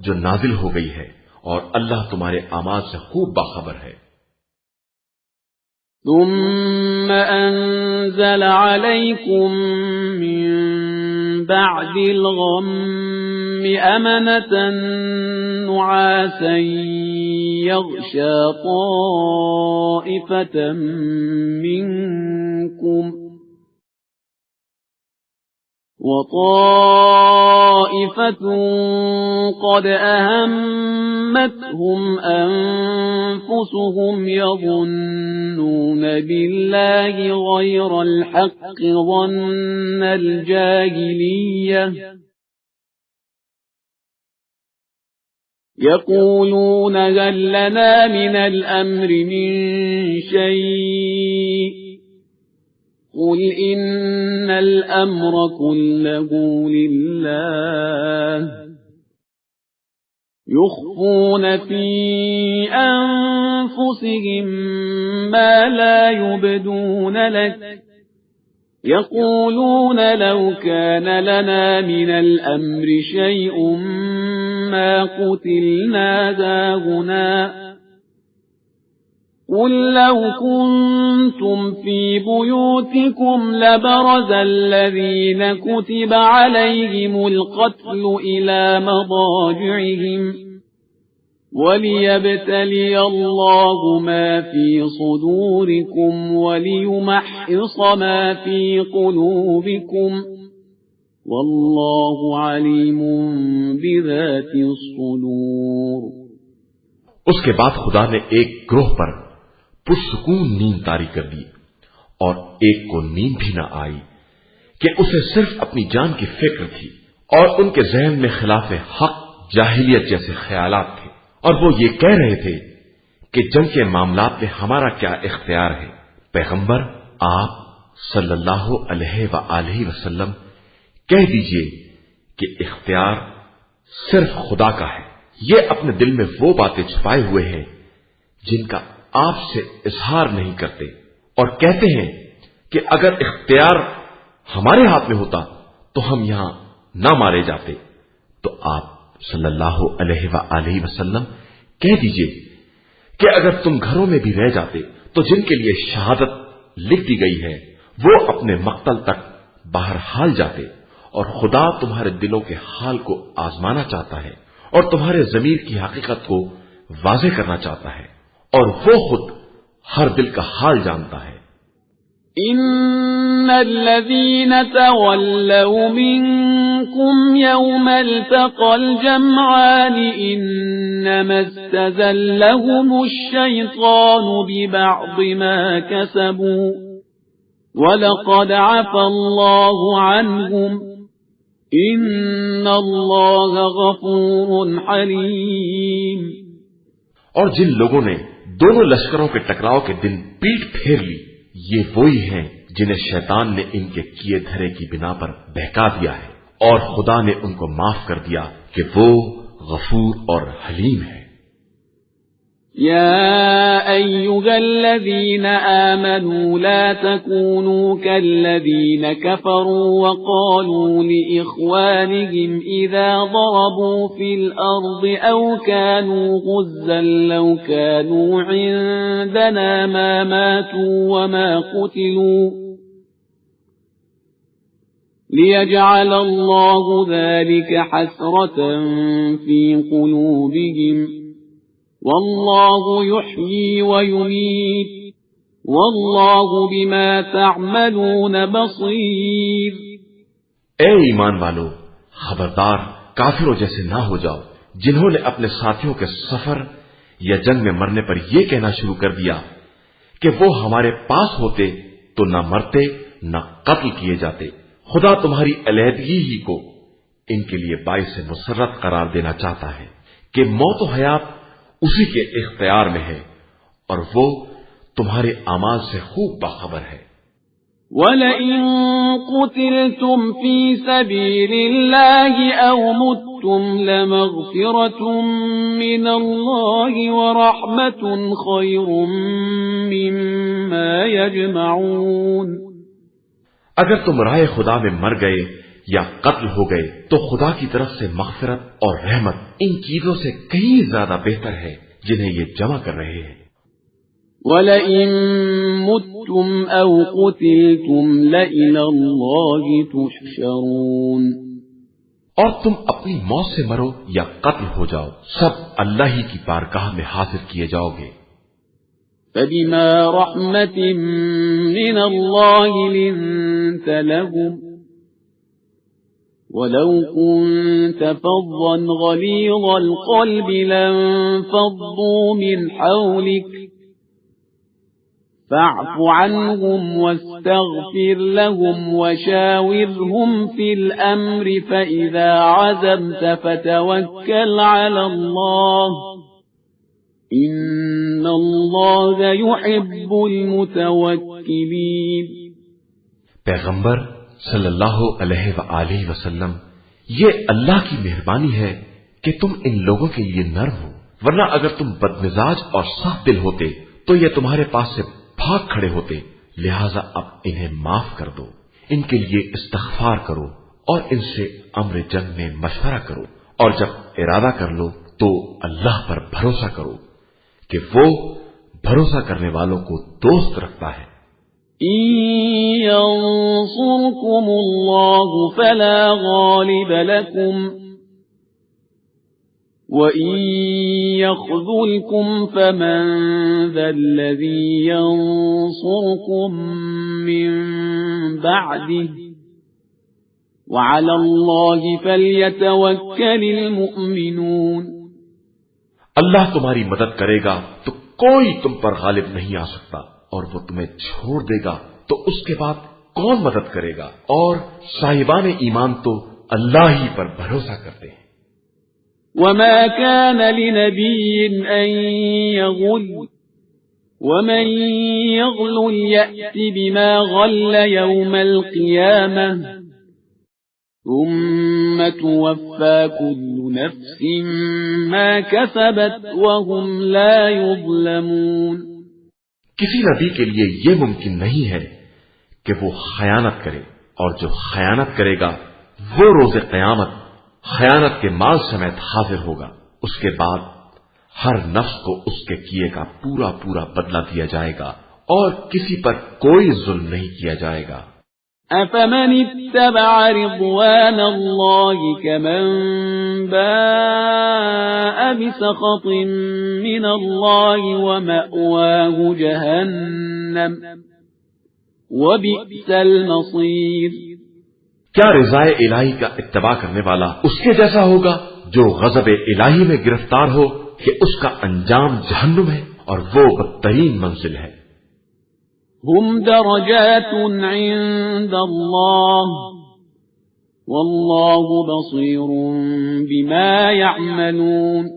جو نازل ہو گئی ہے، اور اللہ تمہارے اعمال سے خوب باخبر ہے. ثم أنزل عليكم من بعد الغم أمنة نعاسا يغشى طائفة منكم وطائفة قد أهمتهم أنفسهم يظنون بالله غير الحق ظن الجاهلية يقولون هل لنا من الأمر من شيء قل إن الأمر كله لله يخفون في أنفسهم ما لا يبدون لك يقولون لو كان لنا من الأمر شيء ما قتلنا هاهنا قل لو كنتم في بيوتكم لبرز الذين كتب عليهم القتل إلى مضاجعهم وليبتلي الله ما في صدوركم وليمحص ما في قلوبكم والله عليم بذات الصدور۔ اس کے بعد خدا نے ایک گروہ پر پرسکون نیند طاری کر دی اور ایک کو نیند بھی نہ آئی کہ اسے صرف اپنی جان کی فکر تھی اور ان کے ذہن میں خلاف حق جاہلیت جیسے خیالات تھے اور وہ یہ کہہ رہے تھے کہ جنگ کے معاملات میں ہمارا کیا اختیار ہے۔ پیغمبر آپ صلی اللہ علیہ وآلہ وسلم کہہ دیجئے کہ اختیار صرف خدا کا ہے، یہ اپنے دل میں وہ باتیں چھپائے ہوئے ہیں جن کا آپ سے اظہار نہیں کرتے اور کہتے ہیں کہ اگر اختیار ہمارے ہاتھ میں ہوتا تو ہم یہاں نہ مارے جاتے۔ تو آپ صلی اللہ علیہ وآلہ وسلم کہہ دیجئے کہ اگر تم گھروں میں بھی رہ جاتے تو جن کے لیے شہادت لکھ دی گئی ہے وہ اپنے مقتل تک باہر حال جاتے، اور خدا تمہارے دلوں کے حال کو آزمانا چاہتا ہے اور تمہارے ضمیر کی حقیقت کو واضح کرنا چاہتا ہے، اور وہ خود ہر دل کا حال جانتا ہے۔ ان الذين تولوا منكم يوم التقى الجمعان انما استزلهم الشيطان ببعض ما كسبوا ولقد عفى الله عنهم ان اللہ غفور حلیم۔ اور جن لوگوں نے دونوں لشکروں کے ٹکراؤ کے دن پیٹ پھیر لی یہ وہی ہیں جنہیں شیطان نے ان کے کیے دھرے کی بنا پر بہکا دیا ہے، اور خدا نے ان کو معاف کر دیا کہ وہ غفور اور حلیم ہے۔ يا أيها الذين آمنوا لا تكونوا كالذين كفروا وقالوا لإخوانهم إذا ضربوا في الأرض أو كانوا غزا لو كانوا عندنا ما ماتوا وما قتلوا ليجعل الله ذلك حسرة في قلوبهم والله يحيي ويميت والله بما تعملون بصير۔ اے ایمان والو، خبردار کافروں جیسے نہ ہو جاؤ جنہوں نے اپنے ساتھیوں کے سفر یا جنگ میں مرنے پر یہ کہنا شروع کر دیا کہ وہ ہمارے پاس ہوتے تو نہ مرتے نہ قتل کیے جاتے۔ خدا تمہاری علیحدگی ہی کو ان کے لیے باعث مسرت قرار دینا چاہتا ہے کہ موت و حیات اسی کے اختیار میں ہے اور وہ تمہارے اعمال سے خوب باخبر ہے۔ وَلَئِن قُتِلْتُمْ فِي سَبِيلِ اللَّهِ أَوْ مُتُّمْ لَمَغْفِرَةٌ مِّنَ اللَّهِ وَرَحْمَةٌ خَيْرٌ مِّمَّا يَجْمَعُونَ۔ اگر تم راہ خدا میں مر گئے یا قتل ہو گئے تو خدا کی طرف سے مغفرت اور رحمت ان چیزوں سے کہیں زیادہ بہتر ہے جنہیں یہ جمع کر رہے ہیں۔ وَلَئِن مُتُّمْ أَوْ قُتِلْتُمْ لَإِلَى اللَّهِ تُحْشَرُونَ۔ اور تم اپنی موت سے مرو یا قتل ہو جاؤ سب اللہ ہی کی بارگاہ میں حاضر کیے جاؤ گے۔ فَبِمَا رَحْمَةٍ مِّنَ اللَّهِ لِنتَ لَهُمْ وَلَوْ كُنتَ فَظًّا غَلِيظَ الْقَلْبِ لَانفَضُّوا مِنْ حَوْلِكَ فَاعْفُ عَنْهُمْ وَاسْتَغْفِرْ لَهُمْ وَشَاوِرْهُمْ فِي الْأَمْرِ فَإِذَا عَزَمْتَ فَتَوَكَّلْ عَلَى اللَّهِ إِنَّ اللَّهَ يُحِبُّ الْمُتَوَكِّلِينَ۔ پیغمبر صلی اللہ علیہ وآلہ وسلم، یہ اللہ کی مہربانی ہے کہ تم ان لوگوں کے لیے نرم ہو، ورنہ اگر تم بدمزاج اور سخت دل ہوتے تو یہ تمہارے پاس سے بھاگ کھڑے ہوتے، لہذا اب انہیں معاف کر دو، ان کے لیے استغفار کرو اور ان سے امر جنگ میں مشورہ کرو، اور جب ارادہ کر لو تو اللہ پر بھروسہ کرو کہ وہ بھروسہ کرنے والوں کو دوست رکھتا ہے۔ إن ينصركم الله فلا غالب لكم وإن يخذلكم فمن ذا الذي ينصركم من بعده وعلى الله فليتوكل المؤمنون۔ اللہ تمہاری مدد کرے گا تو کوئی تم پر غالب نہیں آ سکتا، اور وہ تمہیں چھوڑ دے گا تو اس کے بعد کون مدد کرے گا، اور صاحبان ایمان تو اللہ ہی پر بھروسہ کرتے ہیں۔ وما كان لنبي أن يغل ومن يغل يأت بما غل يوم القيامة ثم توفى كل نفس ما كسبت وهم لا يظلمون۔ کسی نبی کے لیے یہ ممکن نہیں ہے کہ وہ خیانت کرے، اور جو خیانت کرے گا وہ روز قیامت خیانت کے مال سمیت حاضر ہوگا، اس کے بعد ہر نفس کو اس کے کیے کا پورا پورا بدلہ دیا جائے گا، اور کسی پر کوئی ظلم نہیں کیا جائے گا۔ أفمن اتبع رضوان الله كمن باء بسخط من الله ومأواه جهنم وبئس المصير۔ کیا رضائے الہی کا اتباع کرنے والا اس کے جیسا ہوگا جو غضب الہی میں گرفتار ہو کہ اس کا انجام جہنم ہے اور وہ بدترین منزل ہے۔ هم درجات عند الله والله بصير بما يعملون۔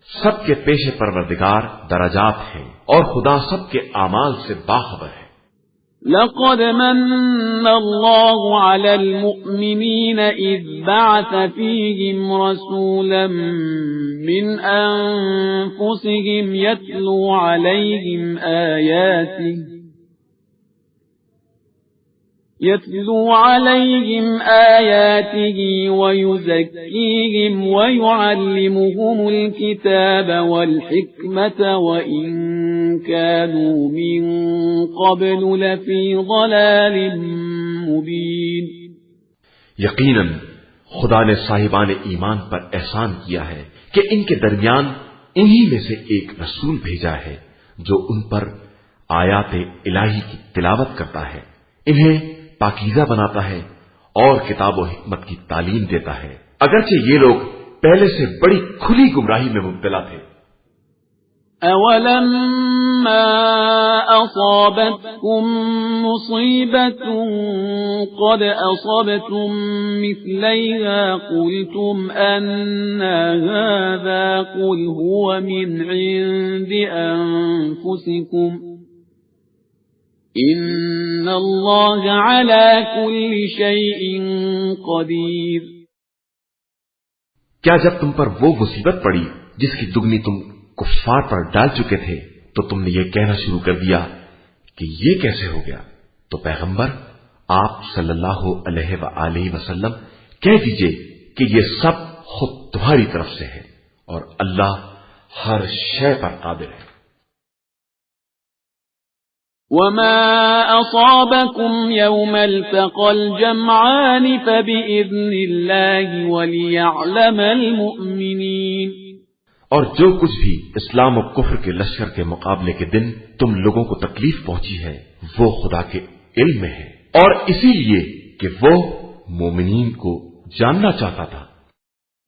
سب کے پیش پروردگار درجات ہیں اور خدا سب کے اعمال سے باخبر ہے۔ لقد من الله على المؤمنين إذ بعث فيهم رسولا من أنفسهم يتلو عليهم آياته ويزكيهم ويعلمهم الكتاب والحكمة وإن كانوا من قبل لفي ضلال مبين۔ یقیناً خدا نے صاحبان ایمان پر احسان کیا ہے کہ ان کے درمیان انہی میں سے ایک رسول بھیجا ہے جو ان پر آیات الہی کی تلاوت کرتا ہے، انہیں پاکیزہ بناتا ہے اور کتاب و حکمت کی تعلیم دیتا ہے، اگرچہ یہ لوگ پہلے سے بڑی کھلی گمراہی میں مبتلا تھے۔ أَوَلَمَّا أَصَابَتْكُم مُّصِيبَةٌ قَدْ أَصَبْتُم مِّثْلَيْهَا قُلْتُمْ أَنَّىٰ هَٰذَا قُلْ هُوَ مِنْ عِندِ أَنفُسِكُمْ إِنَّ اللَّهَ عَلَىٰ كُلِّ شَيْءٍ قَدِيرٌ۔ کیا جب تم پر وہ مصیبت پڑی جس کی دگنی تم کفار پر ڈال چکے تھے تو تم نے یہ کہنا شروع کر دیا کہ یہ کیسے ہو گیا؟ تو پیغمبر آپ صلی اللہ علیہ وآلہ وسلم کہہ دیجئے کہ یہ سب خود تمہاری طرف سے ہے اور اللہ ہر شے پر قادر ہے۔ وما أصابكم يوم التقى الجمعان فبإذن الله وليعلم المؤمنين۔ اور جو کچھ بھی اسلام و کفر کے لشکر کے مقابلے کے دن تم لوگوں کو تکلیف پہنچی ہے وہ خدا کے علم میں ہے، اور اسی لیے کہ وہ مومنین کو جاننا چاہتا تھا۔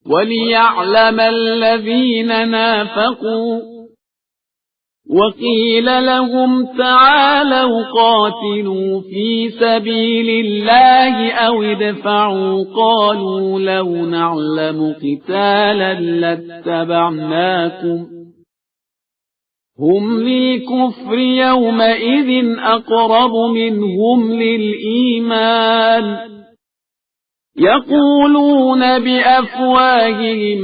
وَلِيَعْلَمَ الَّذِينَ نَافَقُوا وَقِيلَ لَهُمْ تَعَالَوْا قَاتِلُوا فِي سَبِيلِ اللَّهِ أَوِ ادْفَعُوا قَالُوا لَوْ نَعْلَمُ قِتَالًا لَاتَّبَعْنَاكُمْ هم للكفر يومئذ أقرب منهم للإيمان يقولون بأفواههم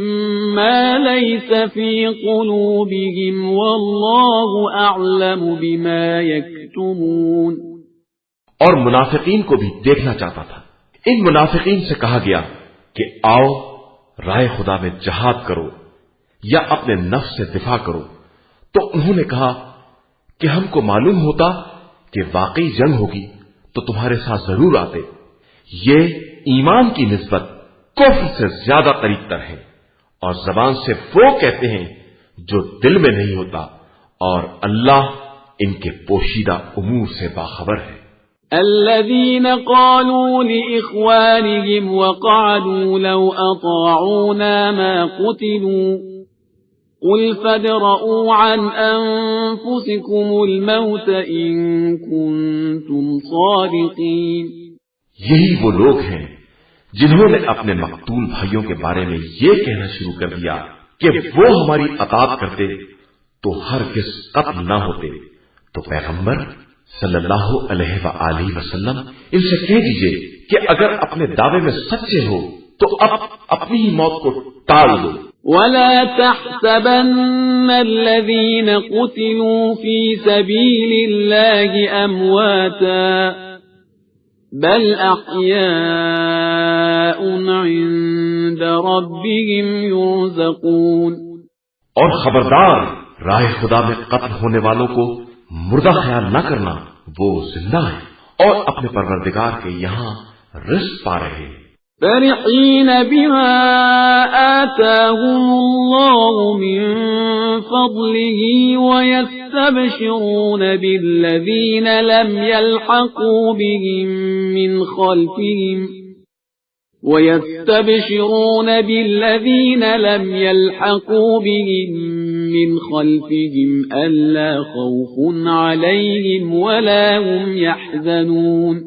ما ليس في قلوبهم والله أعلم بما يكتمون. اور منافقین کو بھی دیکھنا چاہتا تھا. ان منافقین سے کہا گیا کہ آؤ رائے خدا میں جہاد کرو یا اپنے نفس سے دفاع کرو. تو انہوں نے کہا کہ ہم کو معلوم ہوتا کہ واقعی جنگ ہوگی تو تمہارے ساتھ ضرور آتے. یہ ایمان کی نسبت کفر سے زیادہ قریب تر ہے اور زبان سے وہ کہتے ہیں جو دل میں نہیں ہوتا اور اللہ ان کے پوشیدہ امور سے باخبر ہے. الذين قالوا لإخوانهم وقعدوا لو أطاعونا ما قتلوا قل فادرءوا عن أنفسكم الموت إن كنتم صادقين. یہی وہ لوگ ہیں جنہوں نے اپنے مقتول بھائیوں کے بارے میں یہ کہنا شروع کر دیا کہ وہ ہماری اطاعت کرتے تو ہرگز قتل نہ ہوتے. تو پیغمبر صلی اللہ علیہ وآلہ وسلم ان سے کہہ دیجئے کہ اگر اپنے دعوے میں سچے ہو تو اب اپنی ہی موت کو ٹال دو. ولا تحسبن الذين قتلوا في سبيل الله أمواتا بل أحياء عند ربهم يرزقون. اور خبردار راہ خدا میں قتل ہونے والوں کو مردہ خیال نہ کرنا، وہ زندہ ہے اور اپنے پروردگار کے یہاں رزق پا رہے ہیں. فرحين بما آتاهم الله من فضله ويستبشرون بالذين لم يلحقوا بهم من خلفهم ألا خوف عليهم ولا هم يحزنون.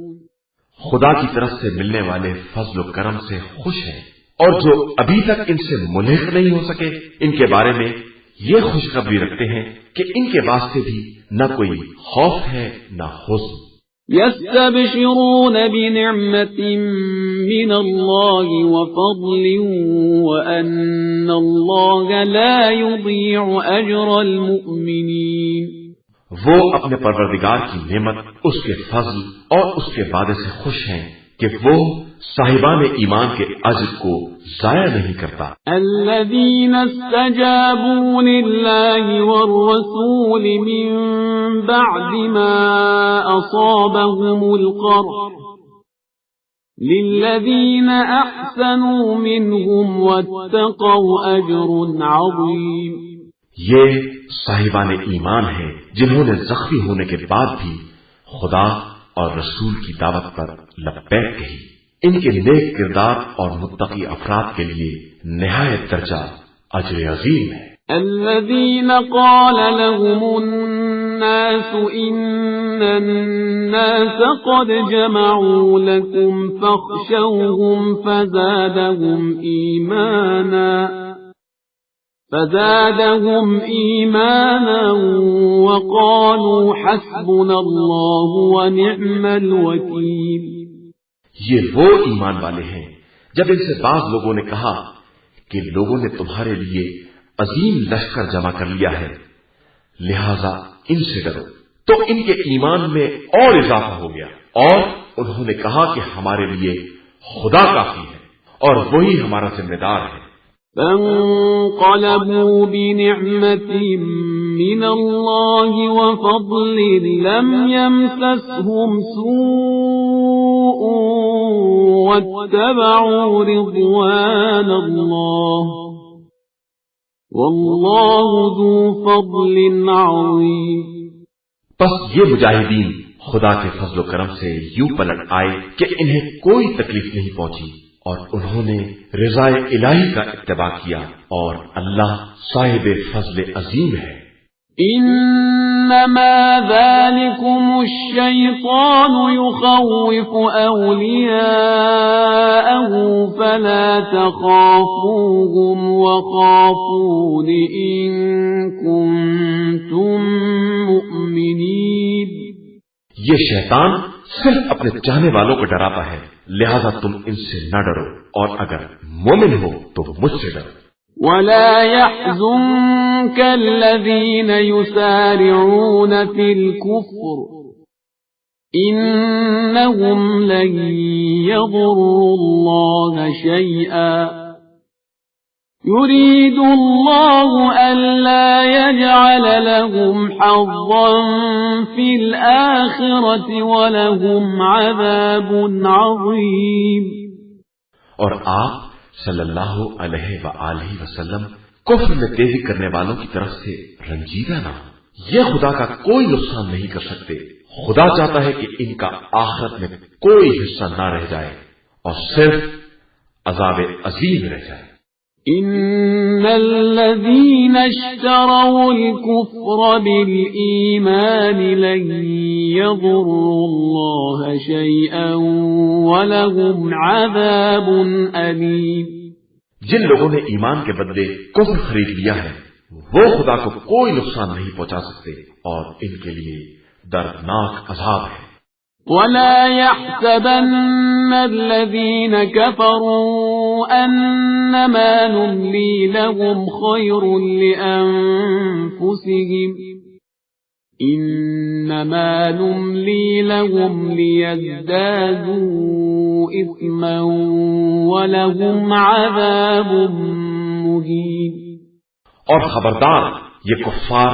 خدا کی طرف سے ملنے والے فضل و کرم سے خوش ہیں اور جو ابھی تک ان سے ملحق نہیں ہو سکے ان کے بارے میں یہ خوشخبری رکھتے ہیں کہ ان کے واسطے بھی نہ کوئی خوف ہے نہ حزن. يستبشرون بنعمة من الله وفضل وأن الله لا يضيع أجر المؤمنين. وہ اپنے پروردگار کی نعمت، اس کے فضل اور اس کے وعدے سے خوش ہیں کہ وہ صاحبان ایمان کے اجر کو ضائع نہیں کرتا. الذين استجابوا لله والرسول من بعد ما أصابهم القرح للذين أحسنوا منهم واتقوا أجر عظيم. یہ صاحبان ایمان ہیں جنہوں نے زخمی ہونے کے بعد بھی خدا اور رسول کی دعوت پر لبیک کہی. ان کے نیک کردار اور متقی افراد کے لیے نہایت درجہ اجر عظیم ہے. الذين قال لهم الناس إن الناس قد جمعوا لكم فاخشوهم فزادهم إيمانا وقالوا حسبنا الله ونعم الوكيل. یہ وہ ایمان والے ہیں جب ان سے بعض لوگوں نے کہا کہ لوگوں نے تمہارے لیے عظیم لشکر جمع کر لیا ہے لہذا ان سے ڈرو، تو ان کے ایمان میں اور اضافہ ہو گیا اور انہوں نے کہا کہ ہمارے لیے خدا کافی ہے اور وہی ہمارا ذمہ دار ہے. فانقلبوا بنعمة من الله وفضل لم يمسسهم سوء واتبعوا رضوان الله والله ذو فضل عظيم. پس یہ مجاہدین خدا کے فضل و کرم سے یوں پلٹ آئے کہ انہیں کوئی تکلیف نہیں پہنچی اور انہوں نے رضا الہی کا اتباع کیا اور اللہ صاحب فضل عظیم ہے. إنما ذلكم الشيطان يخوف أولياءه فلا تخافوهم وخافون إن كنتم مؤمنين. یہ شیطان صرف اپنے چاہنے والوں کو ڈراتا ہے، لہذا تم ان سے نہ ڈرو، اور اگر مومن ہو تو مجھ سے ڈرو. ولا يحزنك الذين يسارعون في الكفر إنهم لن يضروا الله شيئا يريد الله ألا يجعل لهم حظا في الآخرة ولهم عذاب عظيم. اور آپ صلی اللہ علیہ وآلہ وسلم کفر میں تیزی کرنے والوں کی طرف سے رنجیدہ نہ ہو. یہ خدا کا کوئی نقصان نہیں کر سکتے. خدا چاہتا ہے کہ ان کا آخرت میں کوئی حصہ نہ رہ جائے اور صرف عذاب عظیم رہ جائے. ان الذين اشتروا الكفر بالإيمان لن يضروا الله شيئا ولهم عذاب أليم. جن لوگوں نے ایمان کے بدلے کفر خرید لیا ہے وہ خدا کو کوئی نقصان نہیں پہنچا سکتے اور ان کے لیے دردناک عذاب ہے. ولا يحسبن الذين كفروا أنما نملي لهم خير لأنفسهم إنما نملي لهم ليزدادوا إثما ولهم عذاب مهين. اور خبردار یہ کفار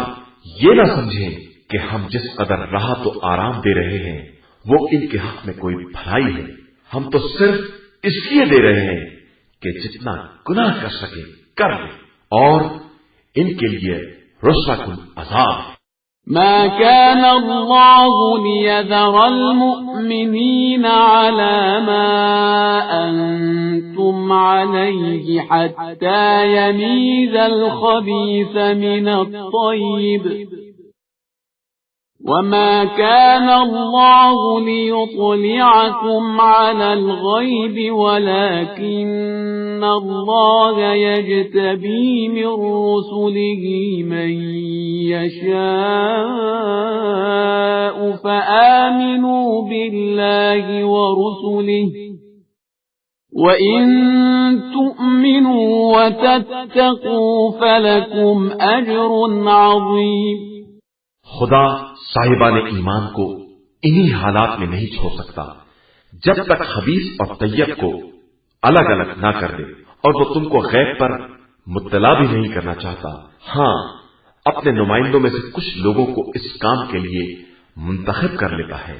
یہ نہ سمجھیں کہ ہم جس قدر راحت و آرام دے رہے ہیں وہ ان کے حق میں کوئی بھلائی ہے. ہم تو صرف اس لیے دے رہے ہیں کہ جتنا گناہ کر سکے کر لیں اور ان کے لیے رسوا کن عذاب. ما كان الله ليذر المؤمنين على ما أنتم عليه حتى يميز الخبيث من الطيب وما كان الله ليطلعكم على الغيب ولكن الله يجتبي من رسله من يشاء فآمنوا بالله ورسله وإن تؤمنوا وتتقوا فلكم أجر عظيم. خدا صاحبان ایمان کو انہی حالات میں نہیں چھوڑ سکتا جب تک خبیث اور طیب کو الگ الگ نہ کر دے اور وہ تم کو غیب پر مطلع بھی نہیں کرنا چاہتا. ہاں اپنے نمائندوں میں سے کچھ لوگوں کو اس کام کے لیے منتخب کر لیتا ہے.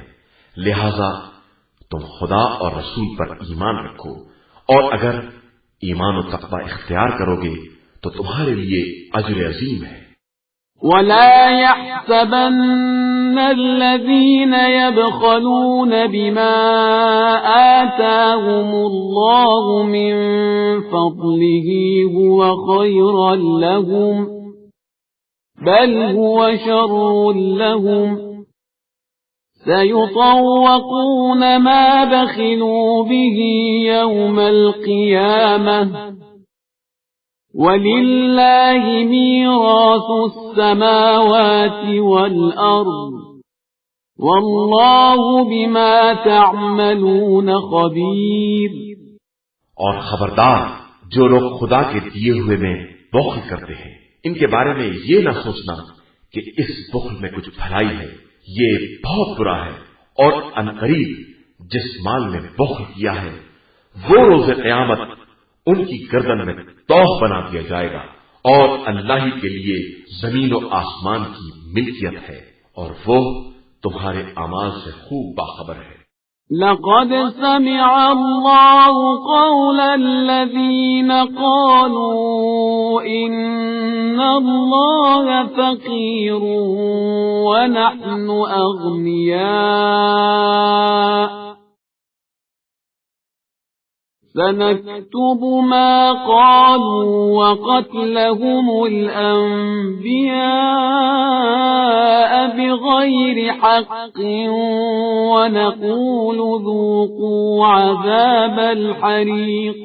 لہذا تم خدا اور رسول پر ایمان رکھو اور اگر ایمان و تقوی اختیار کرو گے تو تمہارے لیے اجر عظیم ہے. ولا يحسبن الذين يبخلون بما آتاهم الله من فضله هو خيرا لهم بل هو شر لهم سيطوقون ما بخلوا به يوم القيامة وَلِلَّهِ مِيرَاثُ السَّمَاوَاتِ وَالْأَرْضِ وَاللَّهُ بِمَا تَعْمَلُونَ خَبِيرٌ. اور خبردار جو لوگ خدا کے دیے ہوئے میں بخل کرتے ہیں ان کے بارے میں یہ نہ سوچنا کہ اس بخل میں کچھ بھلائی ہے. یہ بہت برا ہے اور عنقریب جس مال میں بخل کیا ہے وہ روز قیامت ان کی گردن میں توق بنا دیا جائے گا اور اللہ ہی کے لیے زمین و آسمان کی ملکیت ہے اور وہ تمہارے اعمال سے خوب باخبر ہے. لقد سمع الله قول الذين قالوا إن الله فقير ونحن أغنياء سنكتب ما قالوا وقتلهم الأنبياء بغير حق ونقول ذوقوا عذاب الحريق.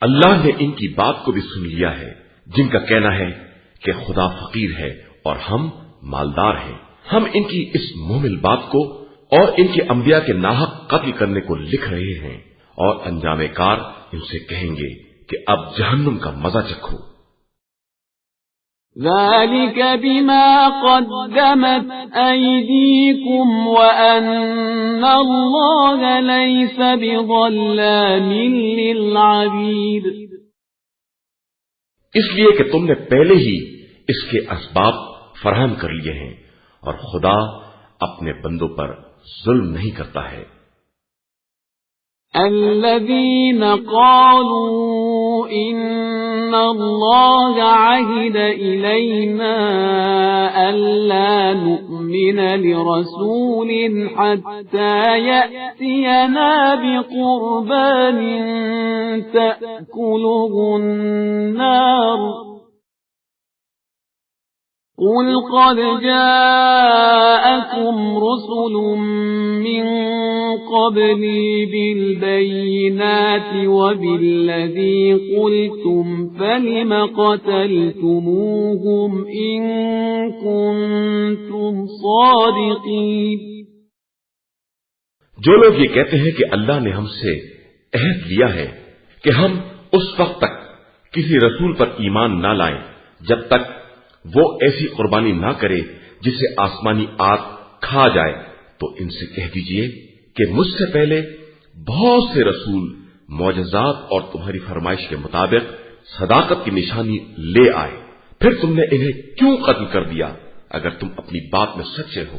اللہ نے ان کی بات کو بھی سن لیا ہے جن کا کہنا ہے کہ خدا فقیر ہے اور ہم مالدار ہیں. ہم ان کی اس مومل بات کو اور ان کے انبیاء کے ناحق قتل کرنے کو لکھ رہے ہیں اور انجام کار ان سے کہیں گے کہ اب جہنم کا مزہ چکھو. ذلك بما قدمت أيديكم وأن الله ليس بظلام للعبيد. اس لیے کہ تم نے پہلے ہی اس کے اسباب فراہم کر لیے ہیں اور خدا اپنے بندوں پر ظلم نہیں کرتا ہے. الذين قالوا إن الله عهد إلينا ألا نؤمن لرسول حتى يأتينا بقربان تأكله النار. قل قد جاءكم رسل من قبلي بالبينات وبالذي قلتم فلم قتلتموهم إن كنتم صادقين. جو لوگ یہ کہتے ہیں کہ اللہ نے ہم سے عہد لیا ہے کہ ہم اس وقت تک کسی رسول پر ایمان نہ لائیں جب تک وہ ایسی قربانی نہ کرے جسے آسمانی آگ کھا جائے، تو ان سے کہہ دیجئے کہ مجھ سے پہلے بہت سے رسول معجزات اور تمہاری فرمائش کے مطابق صداقت کی نشانی لے آئے، پھر تم نے انہیں کیوں قتل کر دیا اگر تم اپنی بات میں سچے ہو؟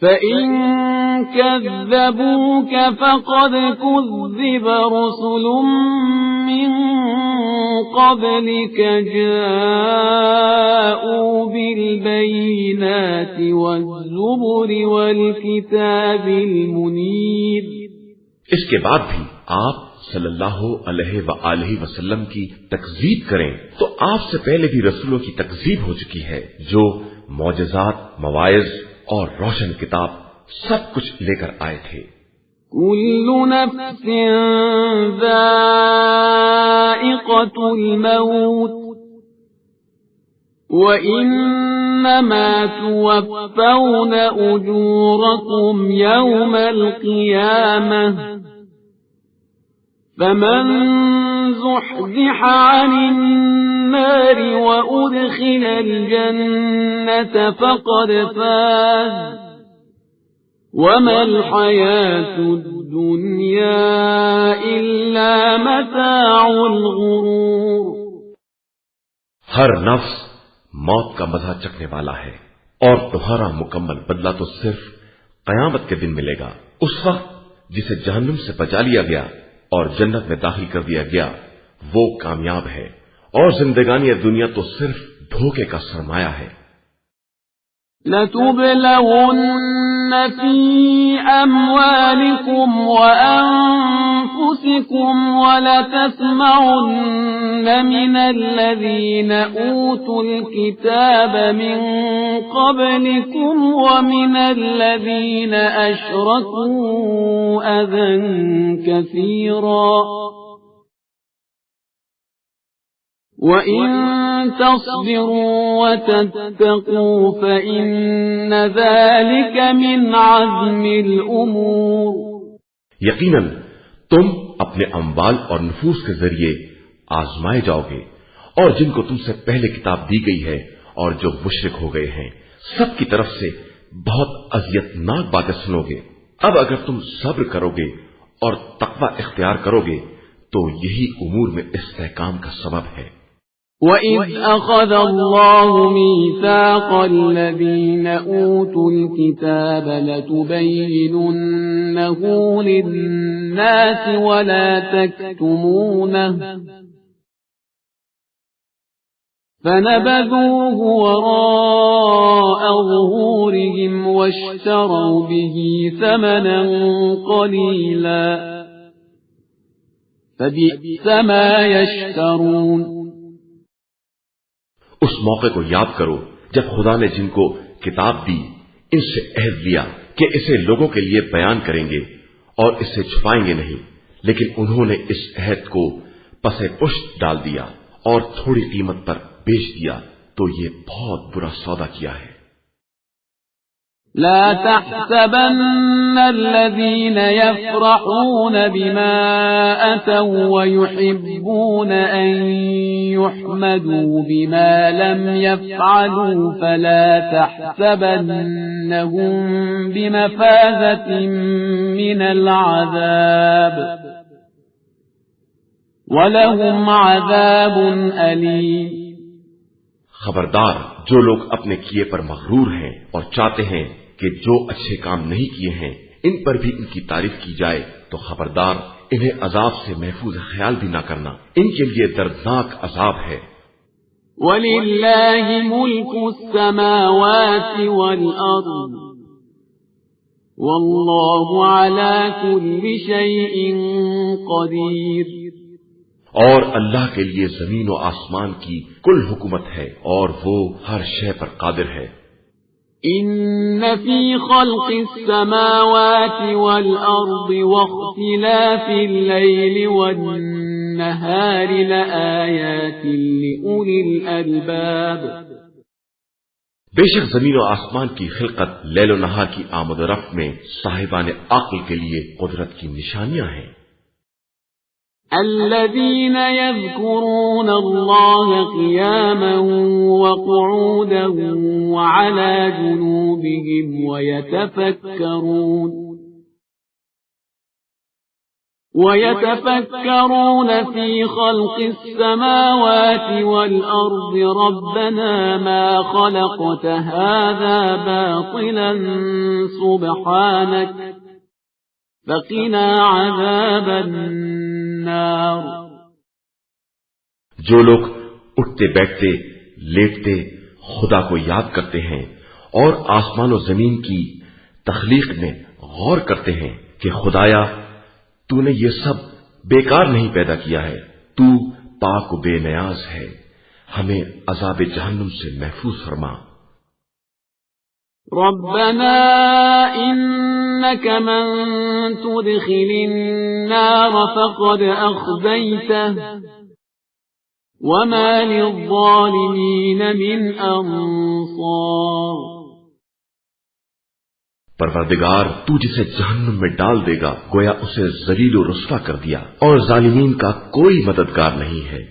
فَإِن كَذَّبُوكَ فَقَدْ كُذِّبَ رُسُلٌ مِّن قَبْلِكَ جَاءُوا بِالْبَيِّنَاتِ وَالزُّبُرِ وَالْكِتَابِ الْمُنِيرِ. اس کے بعد بھی آپ صلی اللہ علیہ وآلہ وسلم کی تکذیب کریں تو آپ سے پہلے بھی رسولوں کی تکذیب ہو چکی ہے جو معجزات، مواعظ اور روشن کتاب سب کچھ لے کر آئے تھے. كل نفس ذائقة الموت وإنما توفون أجوركم يوم القيامة فمن زحزح عن النار وأدخل الجنة فقد فاز وما الحياة الدنيا إلا متاع الغرور. ہر نفس موت کا مزہ چکھنے والا ہے اور تمہارا مکمل بدلہ تو صرف قیامت کے دن ملے گا. اس وقت جسے جہنم سے بچا لیا گیا اور جنت میں داخل کر دیا گیا وہ کامیاب ہے اور زندگانی دنیا تو صرف دھوکے کا سرمایہ ہے. لَتُبْلَوُنَّ فِي أَمْوَالِكُمْ وَأَنفُسِكُمْ وَلَتَسْمَعُنَّ مِنَ الَّذِينَ أُوتُوا الْكِتَابَ مِنْ قَبْلِكُمْ وَمِنَ الَّذِينَ أَشْرَكُوا أَذًى كَثِيرًا وَإِن تَصْبِرُوا وَتَتَّقُوا فَإِنَّ ذَلِكَ مِنْ عَزْمِ الْأُمُورِ. یقیناً تم اپنے اموال اور نفوس کے ذریعے آزمائے جاؤ گے اور جن کو تم سے پہلے کتاب دی گئی ہے اور جو مشرک ہو گئے ہیں سب کی طرف سے بہت اذیت ناک باتیں سنو گے. اب اگر تم صبر کرو گے اور تقوی اختیار کرو گے تو یہی امور میں استحکام کا سبب ہے. وَإِذْ أَخَذَ اللَّهُ مِيثَاقَ الَّذِينَ أُوتُوا الْكِتَابَ لَتُبَيِّنُنَّهُ لِلنَّاسِ وَلَا تَكْتُمُونَهُ فنبذوه وراء ظهورهم واشتروا به ثمنا قليلا فبئس ما يشترون. اس موقع کو یاد کرو جب خدا نے جن کو کتاب دی ان سے عہد لیا کہ اسے لوگوں کے لیے بیان کریں گے اور اسے چھپائیں گے نہیں، لیکن انہوں نے اس عہد کو پسے پشت ڈال دیا اور تھوڑی قیمت پر بیچ دیا، تو یہ بہت برا سودا کیا ہے. لا تحسبن الذين يفرحون بما أتوا ويحبون أن يحمدوا بما لم يفعلوا فلا تحسبنهم بمفازة من العذاب ولهم عذاب أليم. خبردار، جو لوگ اپنے کیے پر مغرور ہیں اور چاہتے ہیں کہ جو اچھے کام نہیں کیے ہیں ان پر بھی ان کی تعریف کی جائے، تو خبردار انہیں عذاب سے محفوظ خیال بھی نہ کرنا، ان کے لیے دردناک عذاب ہے. وَلِلَّهِ مُلْكُ السَّمَاوَاتِ وَالْأَرْضِ وَاللَّهُ عَلَى كُلِّ شَيْءٍ قَدِيرٌ. اور اللہ کے لیے زمین و آسمان کی کل حکومت ہے اور وہ ہر شے پر قادر ہے. ان فی خلق السماوات والارض واختلاف اللیل والنہار لآیات لأولی الالباب. بے شک زمین و آسمان کی خلقت، لیل و نہار کی آمد و رفت میں صاحبان عقل کے لیے قدرت کی نشانیاں ہیں. الذين يذكرون الله قياما وقعودا وعلى جنوبهم ويتفكرون في خلق السماوات والأرض ربنا ما خلقت هذا باطلا سبحانك فقنا عذاب النار. جو لوگ اٹھتے بیٹھتے لیٹتے خدا کو یاد کرتے ہیں اور آسمان و زمین کی تخلیق میں غور کرتے ہیں کہ خدایا تو نے یہ سب بیکار نہیں پیدا کیا ہے، تو پاک و بے نیاز ہے، ہمیں عذاب جہنم سے محفوظ فرما. ربنا إنك من تدخل النار فقد أخزيته وما للظالمين من أنصار. پروردگار تو جسے جہنم میں ڈال دے گا گویا اسے ذلیل و رسوا کر دیا، اور ظالمین کا کوئی مددگار نہیں ہے.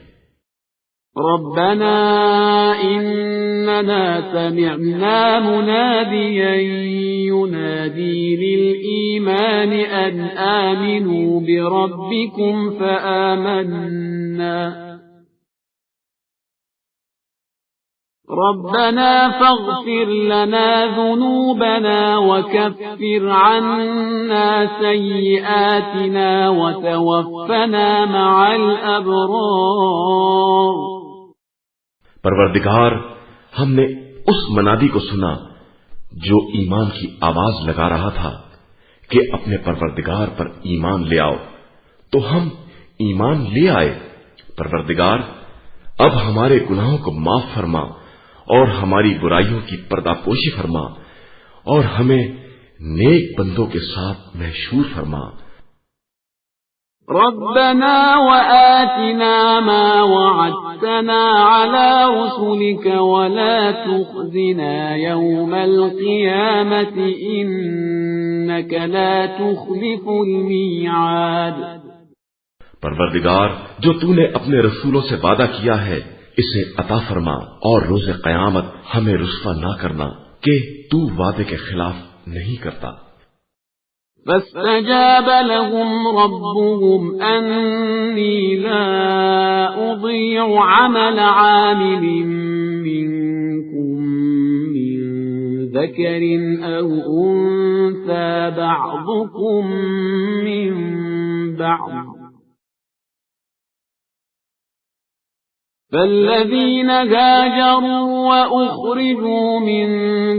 ربنا إننا سمعنا مناديا ينادي للإيمان أن آمنوا بربكم فآمنا ربنا فاغفر لنا ذنوبنا وكفر عنا سيئاتنا وتوفنا مع الأبرار. پروردگار، ہم نے اس منادی کو سنا جو ایمان کی آواز لگا رہا تھا کہ اپنے پروردگار پر ایمان لے آؤ، تو ہم ایمان لے آئے. پروردگار، اب ہمارے گناہوں کو معاف فرما اور ہماری برائیوں کی پردہ پوشی فرما اور ہمیں نیک بندوں کے ساتھ محشور فرما. ربنا وآتنا ما وعدتنا على رسلك ولا تخزنا يوم القيامة إنك لا تخلف الميعاد. پروردگار، جو تو نے اپنے رسولوں سے وعدہ کیا ہے اسے عطا فرما اور روز قیامت ہمیں رسوا نہ کرنا کہ تو وعدے کے خلاف نہیں کرتا. فاستجاب لهم ربهم أني لا أضيع عمل عامل منكم من ذكر أو أنثى بعضكم من بعض فالذين هاجروا وأخرجوا من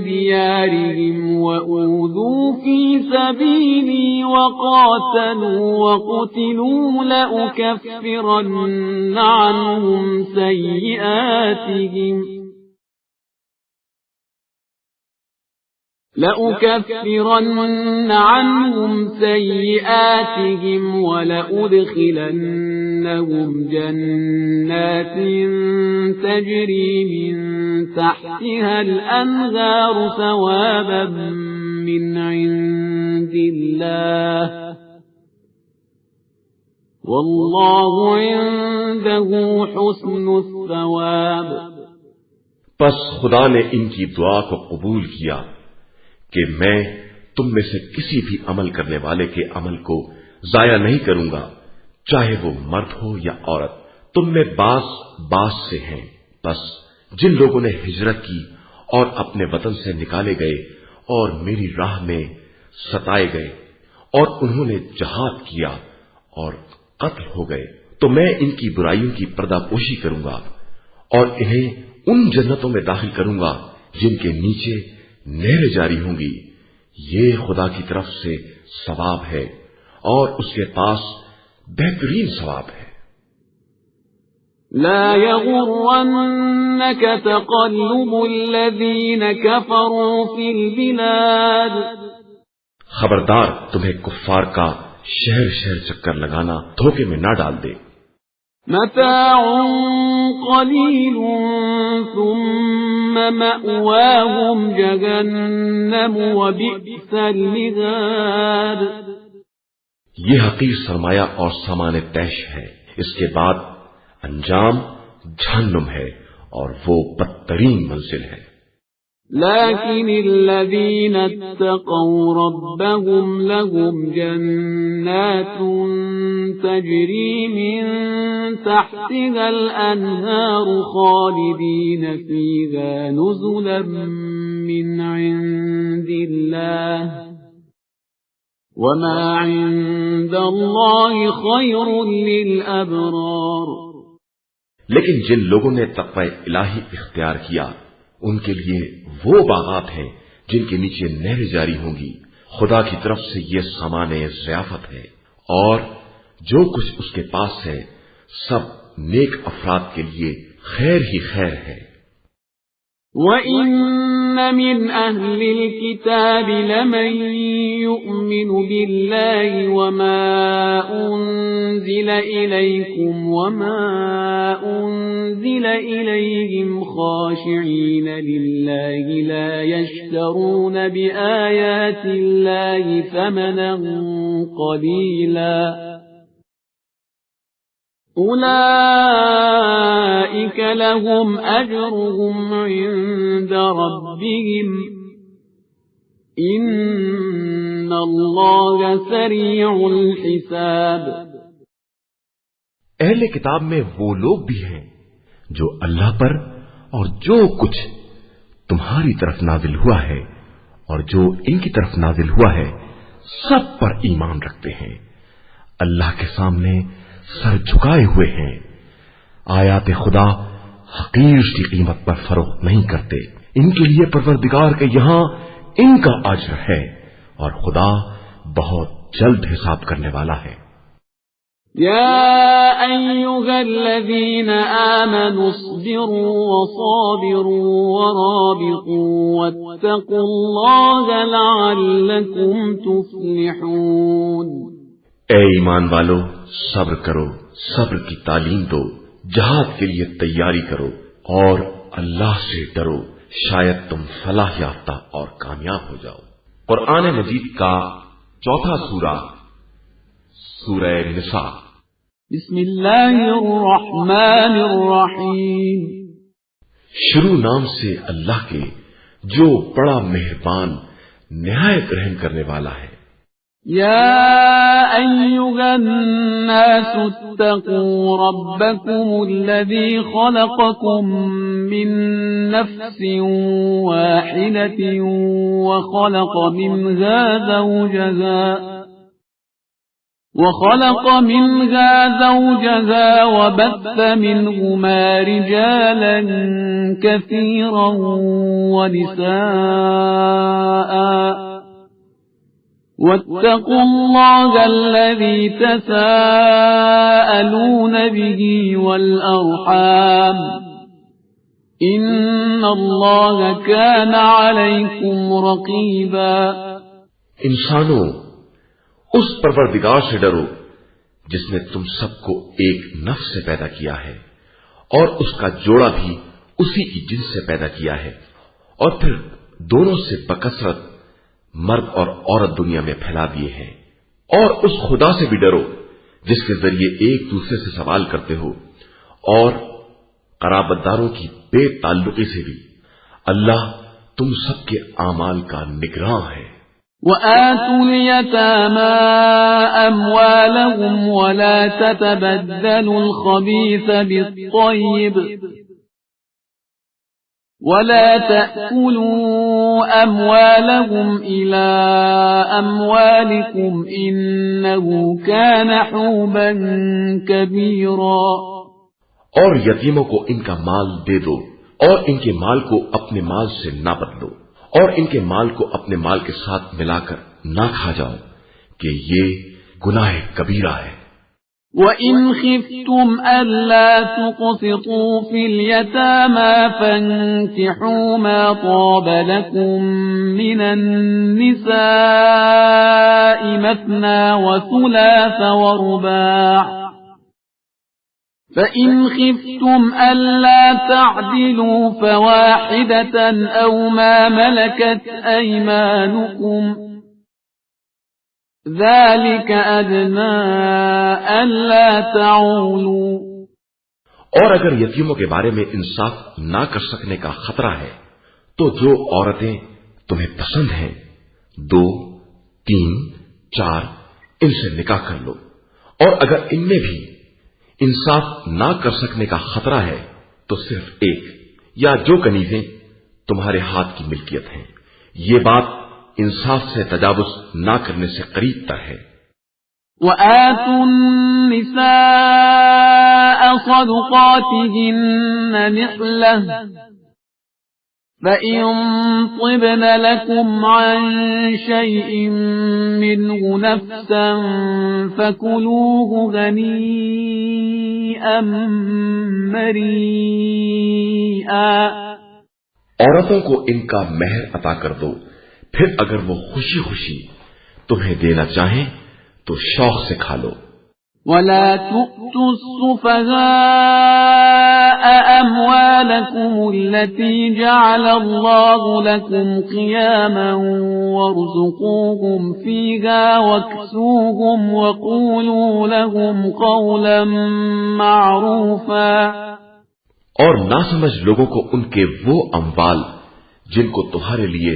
ديارهم وأوذوا في سبيلي وقاتلوا وقتلوا لأكفرن عنهم سيئاتهم ولأدخلنهم جنات تجري من تحتها الأنهار ثوابا من عند الله والله عنده حسن الثواب. پس خدا نے ان کی دعا کو قبول کیا کہ میں تم میں سے کسی بھی عمل کرنے والے کے عمل کو ضائع نہیں کروں گا، چاہے وہ مرد ہو یا عورت. تم میں باس سے ہیں. بس جن لوگوں نے ہجرت کی اور اپنے وطن سے نکالے گئے اور میری راہ میں ستائے گئے اور انہوں نے جہاد کیا اور قتل ہو گئے، تو میں ان کی برائیوں کی پردہ پوشی کروں گا اور انہیں ان جنتوں میں داخل کروں گا جن کے نیچے نہریں جاری ہوں گی. یہ خدا کی طرف سے ثواب ہے اور اس کے پاس بہترین ثواب ہے. لا يغرنك تقلب الذين كفروا في البلاد. خبردار تمہیں کفار کا شہر شہر چکر لگانا دھوکے میں نہ ڈال دے. متاع قلیل ثم مأواهم جہنم وبئس المہاد. یہ حقیر سرمایہ اور سامان طیش ہے، اس کے بعد انجام جہنم ہے اور وہ بدترین منزل ہے. لكن الذين اتقوا ربهم لهم جنات تجري من تحتها الأنهار خالدين فيها نزلا من عند الله وما عند الله خير للأبرار. لیکن جن لوگوں نے تقوی الہی اختیار کیا ان کے لیے وہ باغات ہیں جن کے نیچے نہریں جاری ہوں گی. خدا کی طرف سے یہ سامان ضیافت ہے اور جو کچھ اس کے پاس ہے سب نیک افراد کے لیے خیر ہی خیر ہے. وَإِنَّ مِنْ أَهْلِ الْكِتَابِ لَمَنْ يُؤْمِنُ بِاللَّهِ وَمَا أُنْزِلَ إِلَيْكُمْ وَمَا أُنْزِلَ إِلَيْهِمْ خَاشِعِينَ لِلَّهِ لَا يَشْتَرُونَ بِآيَاتِ اللَّهِ ثَمَنًا قَلِيلًا أولئك لهم أجرهم عند ربهم إن الله سريع الحساب. اہل کتاب میں وہ لوگ بھی ہیں جو اللہ پر اور جو کچھ تمہاری طرف نازل ہوا ہے اور جو ان کی طرف نازل ہوا ہے سب پر ایمان رکھتے ہیں. اللہ کے سامنے سر جھکائے ہوئے ہیں. آیات خدا حقیر کی قیمت پر فروخت نہیں کرتے. ان کے لیے پروردگار کے یہاں ان کا اجر ہے اور خدا بہت جلد حساب کرنے والا ہے. يا أيها الذين آمنوا اصبروا وصابروا ورابطوا واتقوا الله لعلكم تفلحون. اے ایمان والو صبر کرو، صبر کی تعلیم دو، جہاد کے لیے تیاری کرو اور اللہ سے ڈرو، شاید تم فلاح یافتہ اور کامیاب ہو جاؤ. قرآن مجید کا چوتھا سورہ سورہ نساء. بسم اللہ الرحمن الرحیم. شروع نام سے اللہ کے جو بڑا مہربان نہایت رحم کرنے والا ہے. یا ایھا الناس اتقوا ربکم الذی خلقکم من نفس واحدة وخلق منها زوجها وخلق منها زوجها وبث منهما رجالا كثيرا ونساء واتقوا الله الذي تساءلون به والأرحام إن الله كان عليكم رقيبا انسانوں، اس پروردگار سے ڈرو جس نے تم سب کو ایک نفس سے پیدا کیا ہے اور اس کا جوڑا بھی اسی کی جنس سے پیدا کیا ہے، اور پھر دونوں سے بکثرت مرد اور عورت دنیا میں پھیلا دیے ہیں۔ اور اس خدا سے بھی ڈرو جس کے ذریعے ایک دوسرے سے سوال کرتے ہو، اور قرابت داروں کی بے تعلقی سے بھی۔ اللہ تم سب کے اعمال کا نگراں ہے۔ وآتوا اليتامى أموالهم ولا تتبدلوا الخبيث بالطيب ولا تأكلوا أموالهم إلى أموالكم إنه كان حوبا كبيرا۔ اور یتیموں کو ان کا مال دے دو، اور ان کے مال کو اپنے مال سے نہ بدلو، اور ان کے مال کو اپنے مال کے ساتھ ملا کر نہ کھا جاؤ کہ یہ گناہ کبیرہ ہے۔ وَإِنْ خِفْتُمْ أَلَّا تُقْسِطُوا فِي الْيَتَامَى فَانكِحُوا مَا طَابَ لَكُم مِّنَ النِّسَاءِ مَثْنَىٰ وَثُلَاثَ وَرُبَاعَ فَإِنْ خِفْتُمْ أَلَّا تَعْدِلُوا فَوَاحِدَةً أَوْ مَا مَلَكَتْ أَيْمَانُكُمْ ذَلِكَ أَدْنَىٰ أَلَّا تَعُولُوا۔ اور اگر یتیموں کے بارے میں انصاف نہ کر سکنے کا خطرہ ہے تو جو عورتیں تمہیں پسند ہیں 2، 3، 4 ان سے نکاح کر لو، اور اگر ان میں بھی انصاف نہ کر سکنے کا خطرہ ہے تو صرف ایک یا جو کنیزیں تمہارے ہاتھ کی ملکیت ہیں۔ یہ بات انصاف سے تجاوز نہ کرنے سے قریب تر ہے۔ وَآتُوا النِّسَاءَ صَدُقَاتِهِنَّ نِحْلَةً فَإِن طِبْنَ لَكُمْ عَن شَيْءٍ مِّنْهُ نَفْسًا فَكُلُوهُ هَنِيئًا مَّرِيئًا۔ عورتوں کو ان کا مہر عطا کر دو، پھر اگر وہ خوشی خوشی تمہیں دینا چاہیں تو شوق سے کھا لو۔ وَلَا تُؤْتُوا السُّفَهَاءَ أَمْوَالَكُمُ الَّتِي جَعَلَ اللَّهُ لَكُمْ قِيَامًا وَارْزُقُوهُمْ فِيهَا وَاكْسُوهُمْ وَقُولُوا لَهُمْ قَوْلًا مَّعْرُوفًا۔ اور نہ سمجھ لوگوں کو ان کے وہ اموال جن کو تمہارے لیے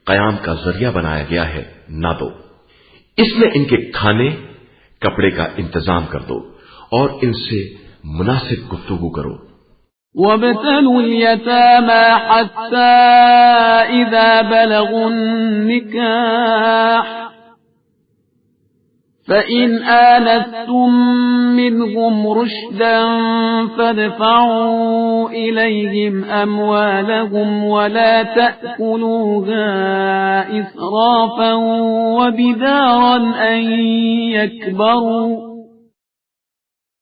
قیام کا ذریعہ بنایا گیا ہے نہ دو، اس میں ان کے کھانے کپڑے کا انتظام کر دو اور ان سے مناسب گفتگو کرو۔ وَابْتَلُوا الْيَتَامَى حَتَّى إِذَا بَلَغُوا النِّكَاحَ فَإِنْ آنَسْتُم مِّنْهُمْ رُشْدًا فَادْفَعُوا إِلَيْهِمْ أَمْوَالَهُمْ وَلَا تَأْكُلُوهَا إِسْرَافًا وَبِدَارًا أَن يَكْبَرُوا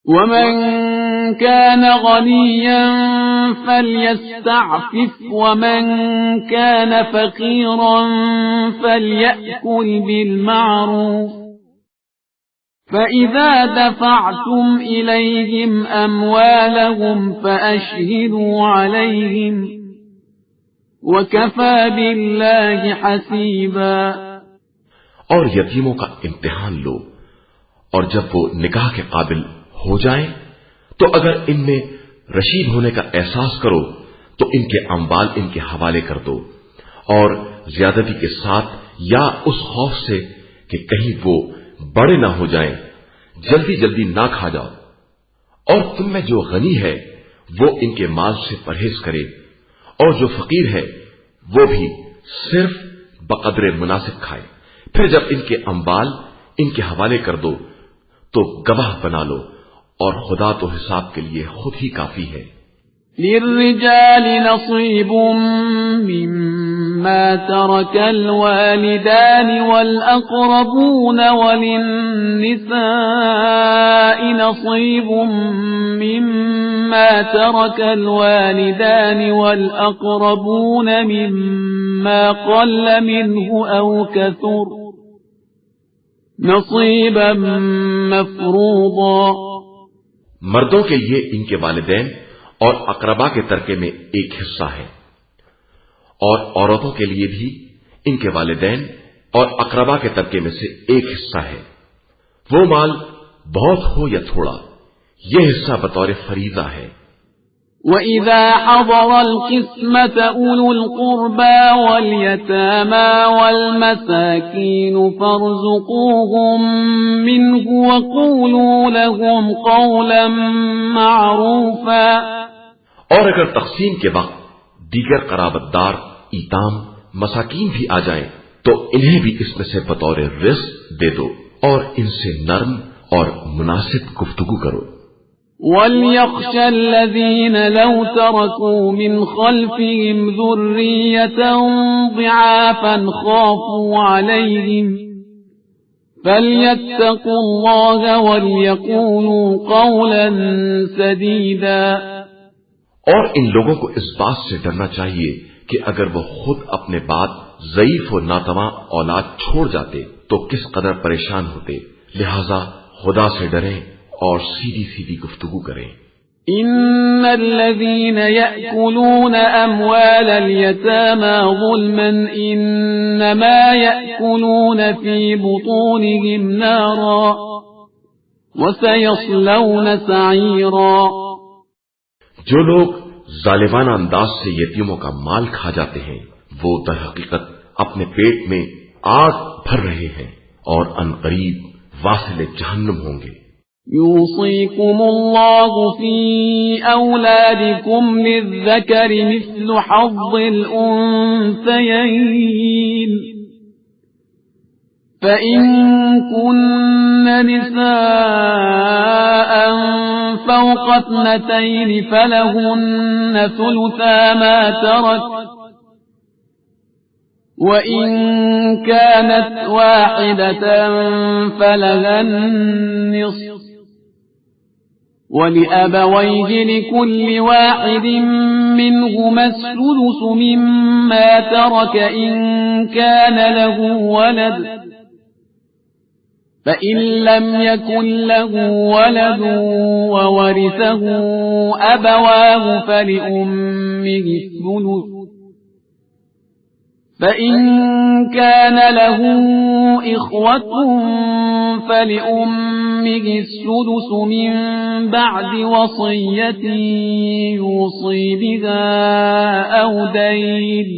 وَمَن كَانَ غَنِيًّا فَلْيَسْتَعْفِفْ وَمَن كَانَ فَقِيرًا فَلْيَأْكُلْ بِالْمَعْرُوفِ فَإِذَا دَفَعْتُمْ إِلَيْهِمْ أَمْوَالَهُمْ فَأَشْهِدُوا عَلَيْهِمْ وَكَفَى بِاللَّهِ حَسِيبًا۔ اور یتیموں کا امتحان لو، اور جب وہ نکاح کے قابل ہو جائیں تو اگر ان میں رشید ہونے کا احساس کرو تو ان کے اموال ان کے حوالے کر دو، اور زیادتی کے ساتھ یا اس خوف سے کہ کہیں وہ بڑے نہ ہو جائیں جلدی جلدی نہ کھا جاؤ، اور تم میں جو غنی ہے وہ ان کے مال سے پرہیز کرے، اور جو فقیر ہے وہ بھی صرف بقدر مناسب کھائے۔ پھر جب ان کے اموال ان کے حوالے کر دو تو گواہ بنا لو اور خدا تو حساب کے لیے خود ہی کافی ہے۔ للرجال نصيب مما ترك الوالدان والأقربون وللنساء نصيب مما ترك الوالدان والأقربون مما قل منه أو كثر نصيبا مفروضا۔ مردوں کے لیے ان کے والدین اور اقربا کے ترکے میں ایک حصہ ہے، اور عورتوں کے لیے بھی ان کے والدین اور اقربا کے ترکے میں سے ایک حصہ ہے، وہ مال بہت ہو یا تھوڑا، یہ حصہ بطور فریضہ ہے۔ وَإِذَا حَضَرَ الْقِسْمَةَ أُولُو الْقُرْبَى وَالْيَتَامَى وَالْمَسَاكِينُ فَارْزُقُوهُم مِّنْهُ وَقُولُوا لَهُمْ قَوْلًا مَّعْرُوفًا۔ اور اگر تقسیم کے وقت دیگر قرابت دار ایتام مساکین بھی آ جائیں تو انہیں بھی اس میں سے بطور رزق دے دو اور ان سے نرم اور مناسب گفتگو کرو۔ وَلْيَخْشَ الَّذِينَ لَوْ تَرَكُوا مِنْ خَلْفِهِمْ ذُرِّيَّةً ضِعَافًا خَافُوا عَلَيْهِمْ فَلْيَتَّقُوا اللَّهَ وَلْيَقُولُوا قَوْلًا سَدِيدًا۔ اور ان لوگوں کو اس بات سے ڈرنا چاہیے کہ اگر وہ خود اپنے بعد ضعیف و ناتواں اولاد چھوڑ جاتے تو کس قدر پریشان ہوتے، لہذا خدا سے ڈریں اور سیدھی سیدھی گفتگو کریں۔ ان الذين يأكلون اموال اليتامى ظلما انما يأكلون في بطونهم نارا وسيصلون سعيرا۔ جو لوگ ظالمانہ انداز سے یتیموں کا مال کھا جاتے ہیں وہ در حقیقت اپنے پیٹ میں آگ بھر رہے ہیں اور ان قریب واصل جہنم ہوں گے۔ يوصيكم الله في أولادكم للذكر مثل حظ الأنثيين فإن كن نساء فوق 2 فلهن ثلثا ما ترك وَإِن كَانَتْ وَاحِدَةً فَلَهَا النِّصْفُ وَلِأَبَوَيْهِ لِكُلِّ وَاحِدٍ مِّنْهُمَا السُّدُسُ مِمَّا تَرَكَ إِن كَانَ لَهُ وَلَدٌ فَإِن لَّمْ يَكُن لَّهُ وَلَدٌ وَوَرِثَهُ أَبَوَاهُ فَلِأُمِّهِ الثُّلُثُ فَإِن كَانَ لَهُ إِخْوَةٌ فَلِأُمِّهِ السُّدُسُ مِن بَعْدِ وَصِيَّةٍ يُوصِي بِهَا أَوْ دَيْنٍ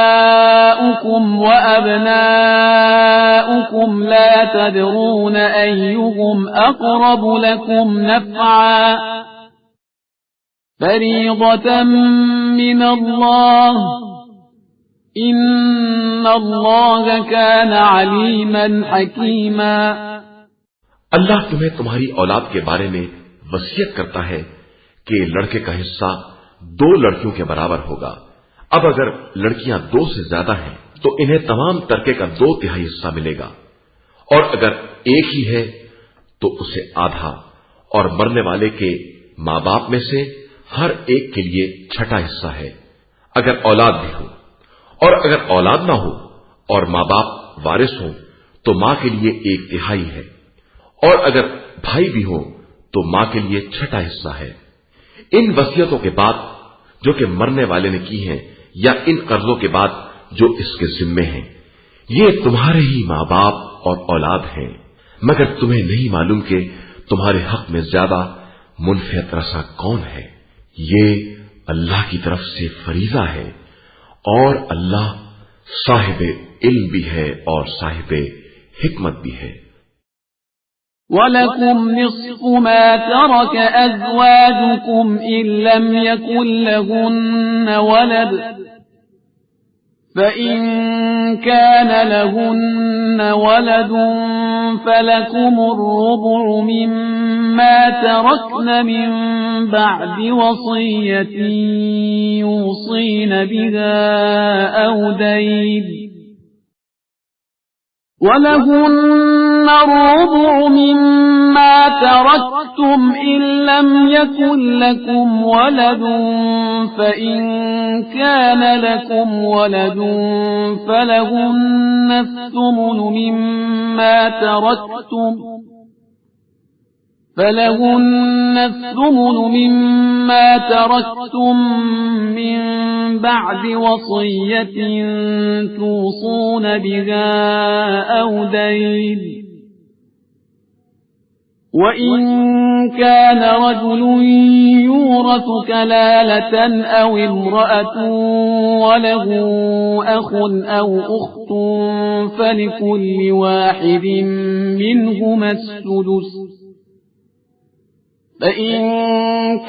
آباؤكم وأبناؤكم لا تدرون أيهم أقرب لكم نفعا فريضة من الله إن الله كان عليما حكيما۔ اللہ تمہیں تمہاری اولاد کے بارے میں وصیت کرتا ہے کہ لڑکے کا حصہ 2 لڑکیوں کے برابر ہوگا۔ اب اگر لڑکیاں 2 سے زیادہ ہیں تو انہیں تمام ترکے کا 2/3 حصہ ملے گا، اور اگر ایک ہی ہے تو اسے آدھا، اور مرنے والے کے ماں باپ میں سے ہر ایک کے لیے 6واں حصہ ہے اگر اولاد بھی ہو، اور اگر اولاد نہ ہو اور ماں باپ وارث ہوں تو ماں کے لیے 1/3 ہے، اور اگر بھائی بھی ہو تو ماں کے لیے 6واں حصہ ہے۔ ان وصیتوں کے بعد جو کہ مرنے والے نے کی ہیں یا ان قرضوں کے بعد جو اس کے ذمے ہیں، یہ تمہارے ہی ماں باپ اور اولاد ہیں، مگر تمہیں نہیں معلوم کہ تمہارے حق میں زیادہ منفعت رساں کون ہے۔ یہ اللہ کی طرف سے فریضہ ہے، اور اللہ صاحب علم بھی ہے اور صاحب حکمت بھی ہے۔ وَلَكُمْ نِصْفُ مَا تَرَكَ أَزْوَاجُكُمْ إِن لَّمْ يَكُن لَّهُنَّ وَلَدٌ فإن كان لهن ولد فلكم الربع مما تركن من بعد وصية يوصين بها أو دين ولهن الربع مما تركتم إن لم يكن لكم ولد فإن كان لكم ولد فلهن الثمن مما تركتم من بعد وصية توصون بها أو دين وإن كان رجل يورث كلالة أو امرأة وله أخ أو أخت فلكل واحد منهما السدس فإن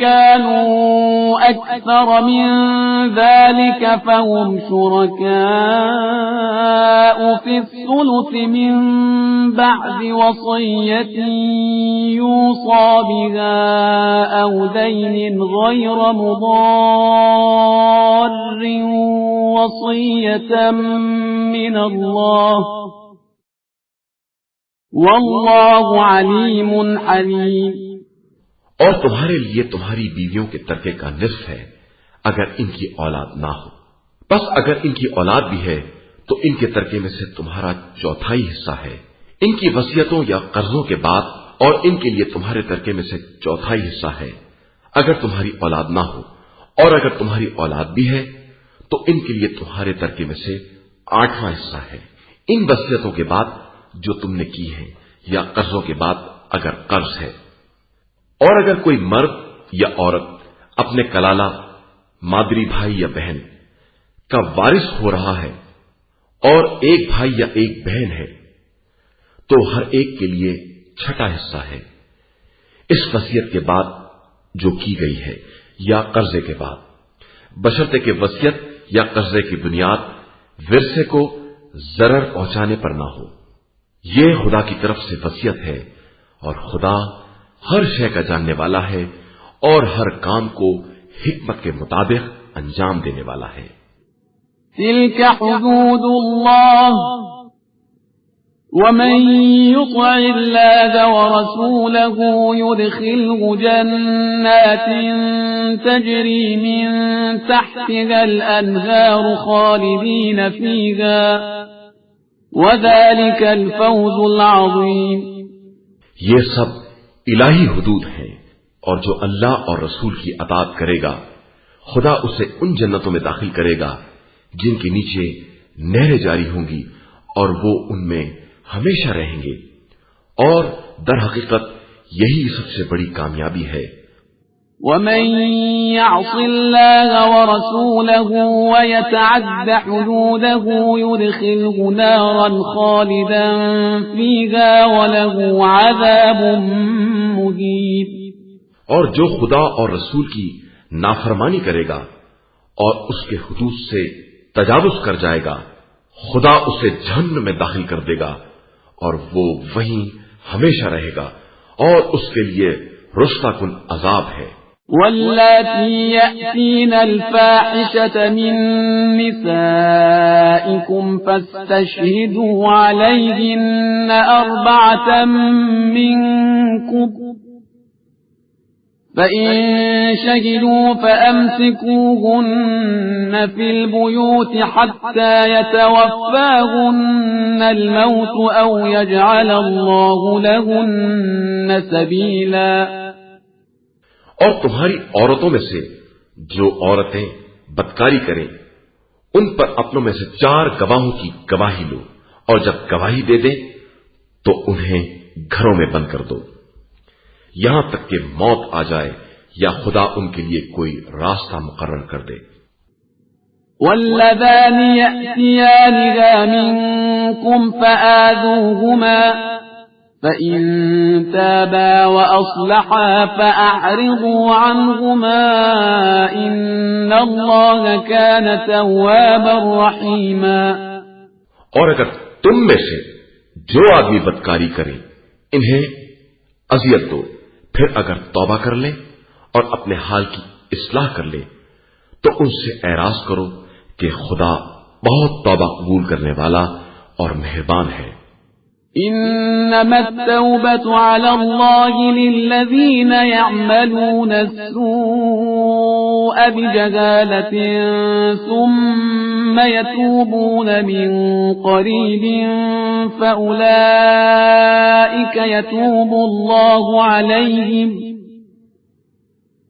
كانوا أكثر من ذلك فهم شركاء في الثلث من بعد وصية يوصى بها أو دين غير مضار وصية من الله والله عليم حليم. اور تمہارے لیے تمہاری بیویوں کے ترکے کا نصف ہے اگر ان کی اولاد نہ ہو. بس اگر ان کی اولاد بھی ہے تو ان کے ترکے میں سے تمہارا چوتھائی حصہ ہے ان کی وصیتوں یا قرضوں کے بعد، اور ان کے لیے تمہارے ترکے میں سے چوتھائی حصہ ہے اگر تمہاری اولاد نہ ہو، اور اگر تمہاری اولاد بھی ہے تو ان کے لیے تمہارے ترکے میں سے آٹھواں حصہ ہے ان وصیتوں کے بعد جو تم نے کی ہے یا قرضوں کے بعد اگر قرض ہے. اور اگر کوئی مرد یا عورت اپنے کلالہ، مادری بھائی یا بہن کا وارث ہو رہا ہے اور ایک بھائی یا ایک بہن ہے تو ہر ایک کے لیے چھٹا حصہ ہے اس وصیت کے بعد جو کی گئی ہے یا قرضے کے بعد، بشرطے کہ وصیت یا قرضے کی بنیاد ورثے کو ضرر پہنچانے پر نہ ہو. یہ خدا کی طرف سے وصیت ہے اور خدا ہر شے کا جاننے والا ہے اور ہر کام کو حکمت کے مطابق انجام دینے والا ہے. تلك حدود الله ومن يطع الله ورسوله يدخله جنات تجري من تحتها الأنهار خالدين فيها وذلك الفوز العظيم. یہ سب الہی حدود ہیں، اور جو اللہ اور رسول کی اطاعت کرے گا خدا اسے ان جنتوں میں داخل کرے گا جن کے نیچے نہریں جاری ہوں گی اور وہ ان میں ہمیشہ رہیں گے، اور در حقیقت یہی سب سے بڑی کامیابی ہے. ومن يعص الله ورسوله ويتعد حدوده يدخله نارا خالدا فيها وله عذاب مهين. اور جو خدا اور رسول کی نافرمانی کرے گا اور اس کے حدود سے تجاوز کر جائے گا خدا اسے جہنم میں داخل کر دے گا اور وہ وہیں ہمیشہ رہے گا اور اس کے لیے رسوا کن عذاب ہے. واللاتي يأتين الفاحشة من نسائكم فاستشهدوا عليهن 4 منكم فإن شهدوا فأمسكوهن في البيوت حتى يتوفاهن الموت أو يجعل الله لهن سبيلا. اور تمہاری عورتوں میں سے جو عورتیں بدکاری کریں ان پر اپنوں میں سے 4 گواہوں کی گواہی لو، اور جب گواہی دے دیں تو انہیں گھروں میں بند کر دو یہاں تک کہ موت آ جائے یا خدا ان کے لیے کوئی راستہ مقرر کر دے. واللذان يأتيانها منكم فآذوهما فَإِن تَابَا وَأَصْلَحَا فَأَعْرِضُوا عَنْهُمَا إِنَّ اللَّهَ كَانَ تَوَّابًا رَحِيمًا۔ اور اگر تم میں سے جو آدمی بدکاری کرے انہیں اذیت دو، پھر اگر توبہ کر لے اور اپنے حال کی اصلاح کر لے تو ان سے اعراض کرو کہ خدا بہت توبہ قبول کرنے والا اور مہربان ہے۔ انما التوبة على الله للذين يعملون السوء بجهالة ثم يتوبون من قريب فأولئك يتوب الله عليهم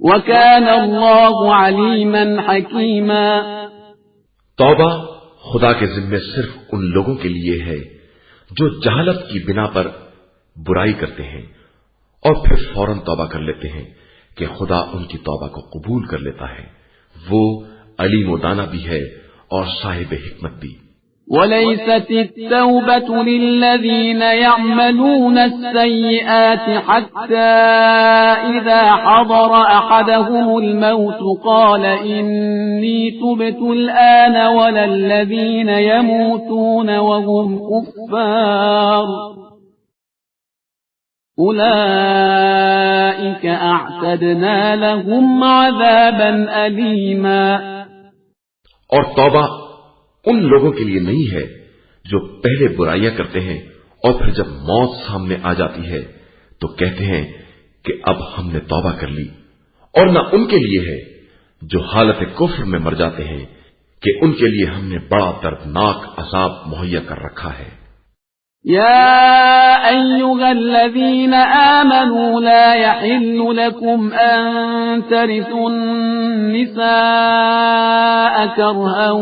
وكان الله عليما حكيما۔ توبہ خدا کے ذمے صرف ان لوگوں کے لیے ہے جو جہالت کی بنا پر برائی کرتے ہیں اور پھر فوراً توبہ کر لیتے ہیں کہ خدا ان کی توبہ کو قبول کر لیتا ہے، وہ علیم و دانا بھی ہے اور صاحب حکمت بھی۔ وَلَيْسَتِ التَّوْبَةُ لِلَّذِينَ يَعْمَلُونَ السَّيِّئَاتِ حَتَّى إِذَا حَضَرَ أَحَدَهُمُ الْمَوْتُ قَالَ إِنِّي تُبْتُ الْآنَ وَلَا الَّذِينَ يَمُوتُونَ وَهُمْ كُفَّارٌ أُولَئِكَ أَعْتَدْنَا لَهُمْ عَذَابًا أَلِيمًا۔ اور توبہ ان لوگوں کے لیے نہیں ہے جو پہلے برائیاں کرتے ہیں اور پھر جب موت سامنے آ جاتی ہے تو کہتے ہیں کہ اب ہم نے توبہ کر لی، اور نہ ان کے لیے ہے جو حالت کفر میں مر جاتے ہیں کہ ان کے لیے ہم نے بڑا دردناک عذاب مہیا کر رکھا ہے۔ يا أيها الذين آمنوا لا يحل لكم أن ترثوا النساء كرها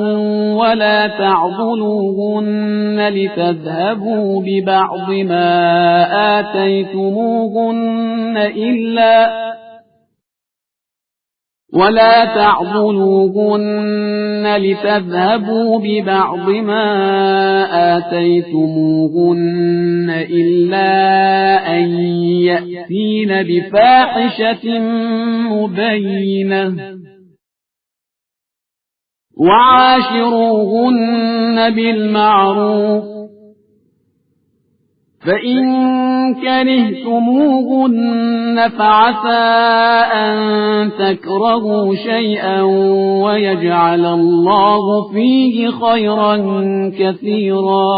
ولا تعضلوهن لتذهبوا ببعض ما آتيتموهن إلا أن يأتين بفاحشة مبينة وعاشروهن بالمعروف فإن كرهتموهن فعسى أن تكرهوا شيئا ويجعل الله فيه خيرا كثيرا۔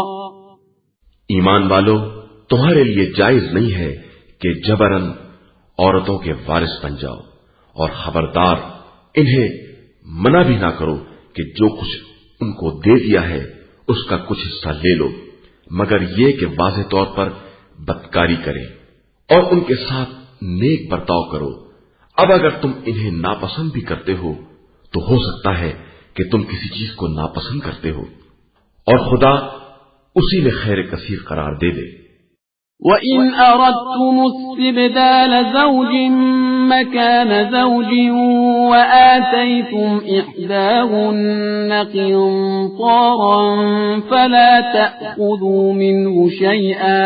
ایمان والو، تمہارے لیے جائز نہیں ہے کہ جبرن عورتوں کے وارث بن جاؤ، اور خبردار انہیں منع بھی نہ کرو کہ جو کچھ ان کو دے دیا ہے اس کا کچھ حصہ لے لو، مگر یہ کہ واضح طور پر بدکاری کریں اور ان کے ساتھ نیک برتاؤ کرو۔ اب اگر تم انہیں ناپسند بھی کرتے ہو تو ہو سکتا ہے کہ تم کسی چیز کو ناپسند کرتے ہو، اور خدا اسی میں خیر کثیر قرار دے دے۔ وَإِنْ أَرَدْتُمُ اسْتِبْدَالَ زَوْجٍ مَّكَانَ زَوْجٍ وَآتَيْتُمْ إِحْدَاهُنَّ قِنطَارًا فَلَا تَأْخُذُوا مِنْهُ شَيْئًا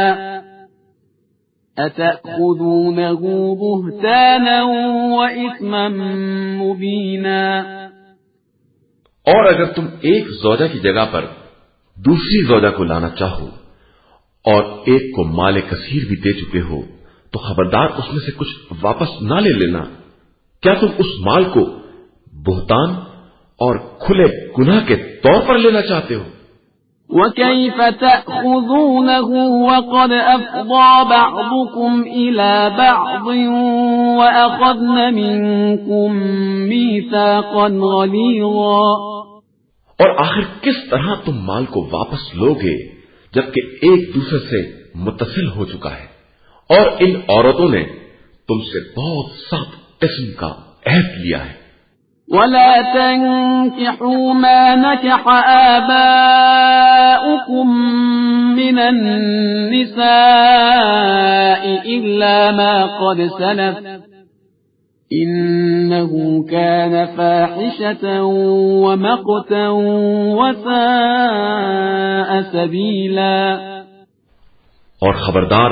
أَتَأْخُذُونَهُ بُهْتَانًا وَإِثْمًا مُّبِينًا۔ اور اگر تم ایک زوجہ کی جگہ پر دوسری زوجہ کو لانا چاہو اور ایک کو مال کثیر بھی دے چکے ہو تو خبردار اس میں سے کچھ واپس نہ لے لینا۔ کیا تم اس مال کو بہتان اور کھلے گناہ کے طور پر لینا چاہتے ہو؟ وَكَيْفَ تَأْخُذُونَهُ وَقَدْ أَفْضَىٰ بَعْضُكُمْ إِلَىٰ بَعْضٍ وَأَخَذْنَ مِنكُم مِّيثَاقًا غَلِيظًا۔ اور آخر کس طرح تم مال کو واپس لوگے جبکہ ایک دوسرے سے متصل ہو چکا ہے، اور ان عورتوں نے تم سے بہت سخت قسم کا عہد لیا ہے۔ وَلَا تَنكِحُوا مَا نَكَحَ آبَاؤُكُم مِّنَ النِّسَاءِ إِلَّا مَا قَدْ سَلَفَ إِنَّهُ كَانَ فَاحِشَةً وَمَقْتًا وَسَاءَ سَبِيلًا۔ اور خبردار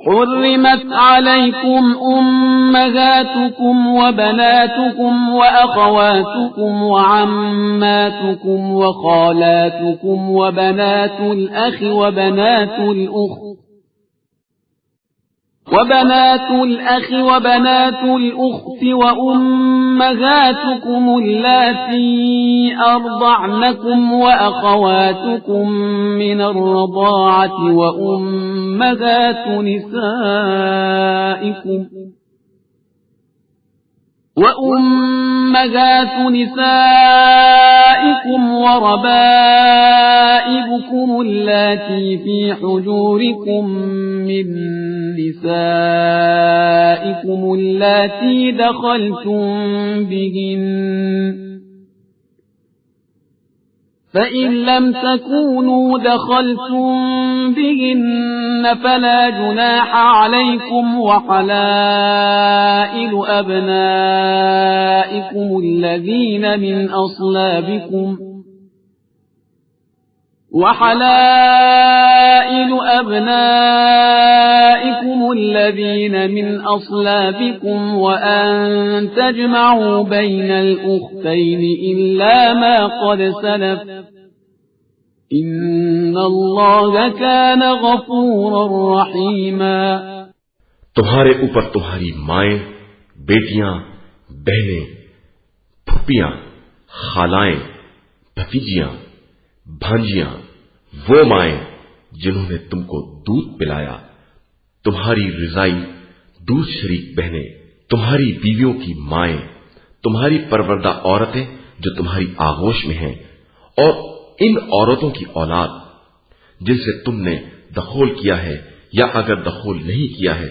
حرمت عليكم أمهاتكم وبناتكم وأخواتكم وعماتكم وخالاتكم وبنات الأخ وبنات الأخت وأمهاتكم اللاتي أرضعنكم وأخواتكم من الرضاعة وأمهات نسائكم وربائبكم اللاتي في حجوركم من نسائكم اللاتي دخلتم بهن فإن لم تكونوا دخلتم بهن فلا جناح عليكم وحلائل أبنائكم الذين من أصلابكم وأن تجمعوا بين الأختين إلا ما قد سلف إن الله كان غفورا رحيما۔ تمہارے اوپر تمہاری مائیں، بیٹیاں، بہنیں، پھپھیاں، خالائیں، بھتیجیاں، بھانجیاں، وہ مائیں جنہوں نے تم کو دودھ پلایا، تمہاری رضائی دودھ شریک بہنیں، تمہاری بیویوں کی مائیں، تمہاری پروردہ عورتیں جو تمہاری آغوش میں ہیں، اور ان عورتوں کی اولاد جن سے تم نے دخول کیا ہے یا اگر دخول نہیں کیا ہے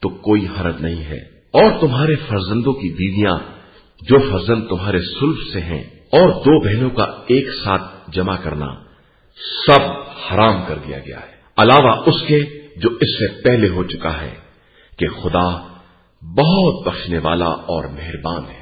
تو کوئی حرج نہیں ہے، اور تمہارے فرزندوں کی بیویاں جو فرزند تمہارے سلب سے ہیں، اور دو بہنوں کا ایک ساتھ جمع کرنا سب حرام کر دیا گیا ہے، علاوہ اس کے جو اس سے پہلے ہو چکا ہے کہ خدا بہت بخشنے والا اور مہربان ہے۔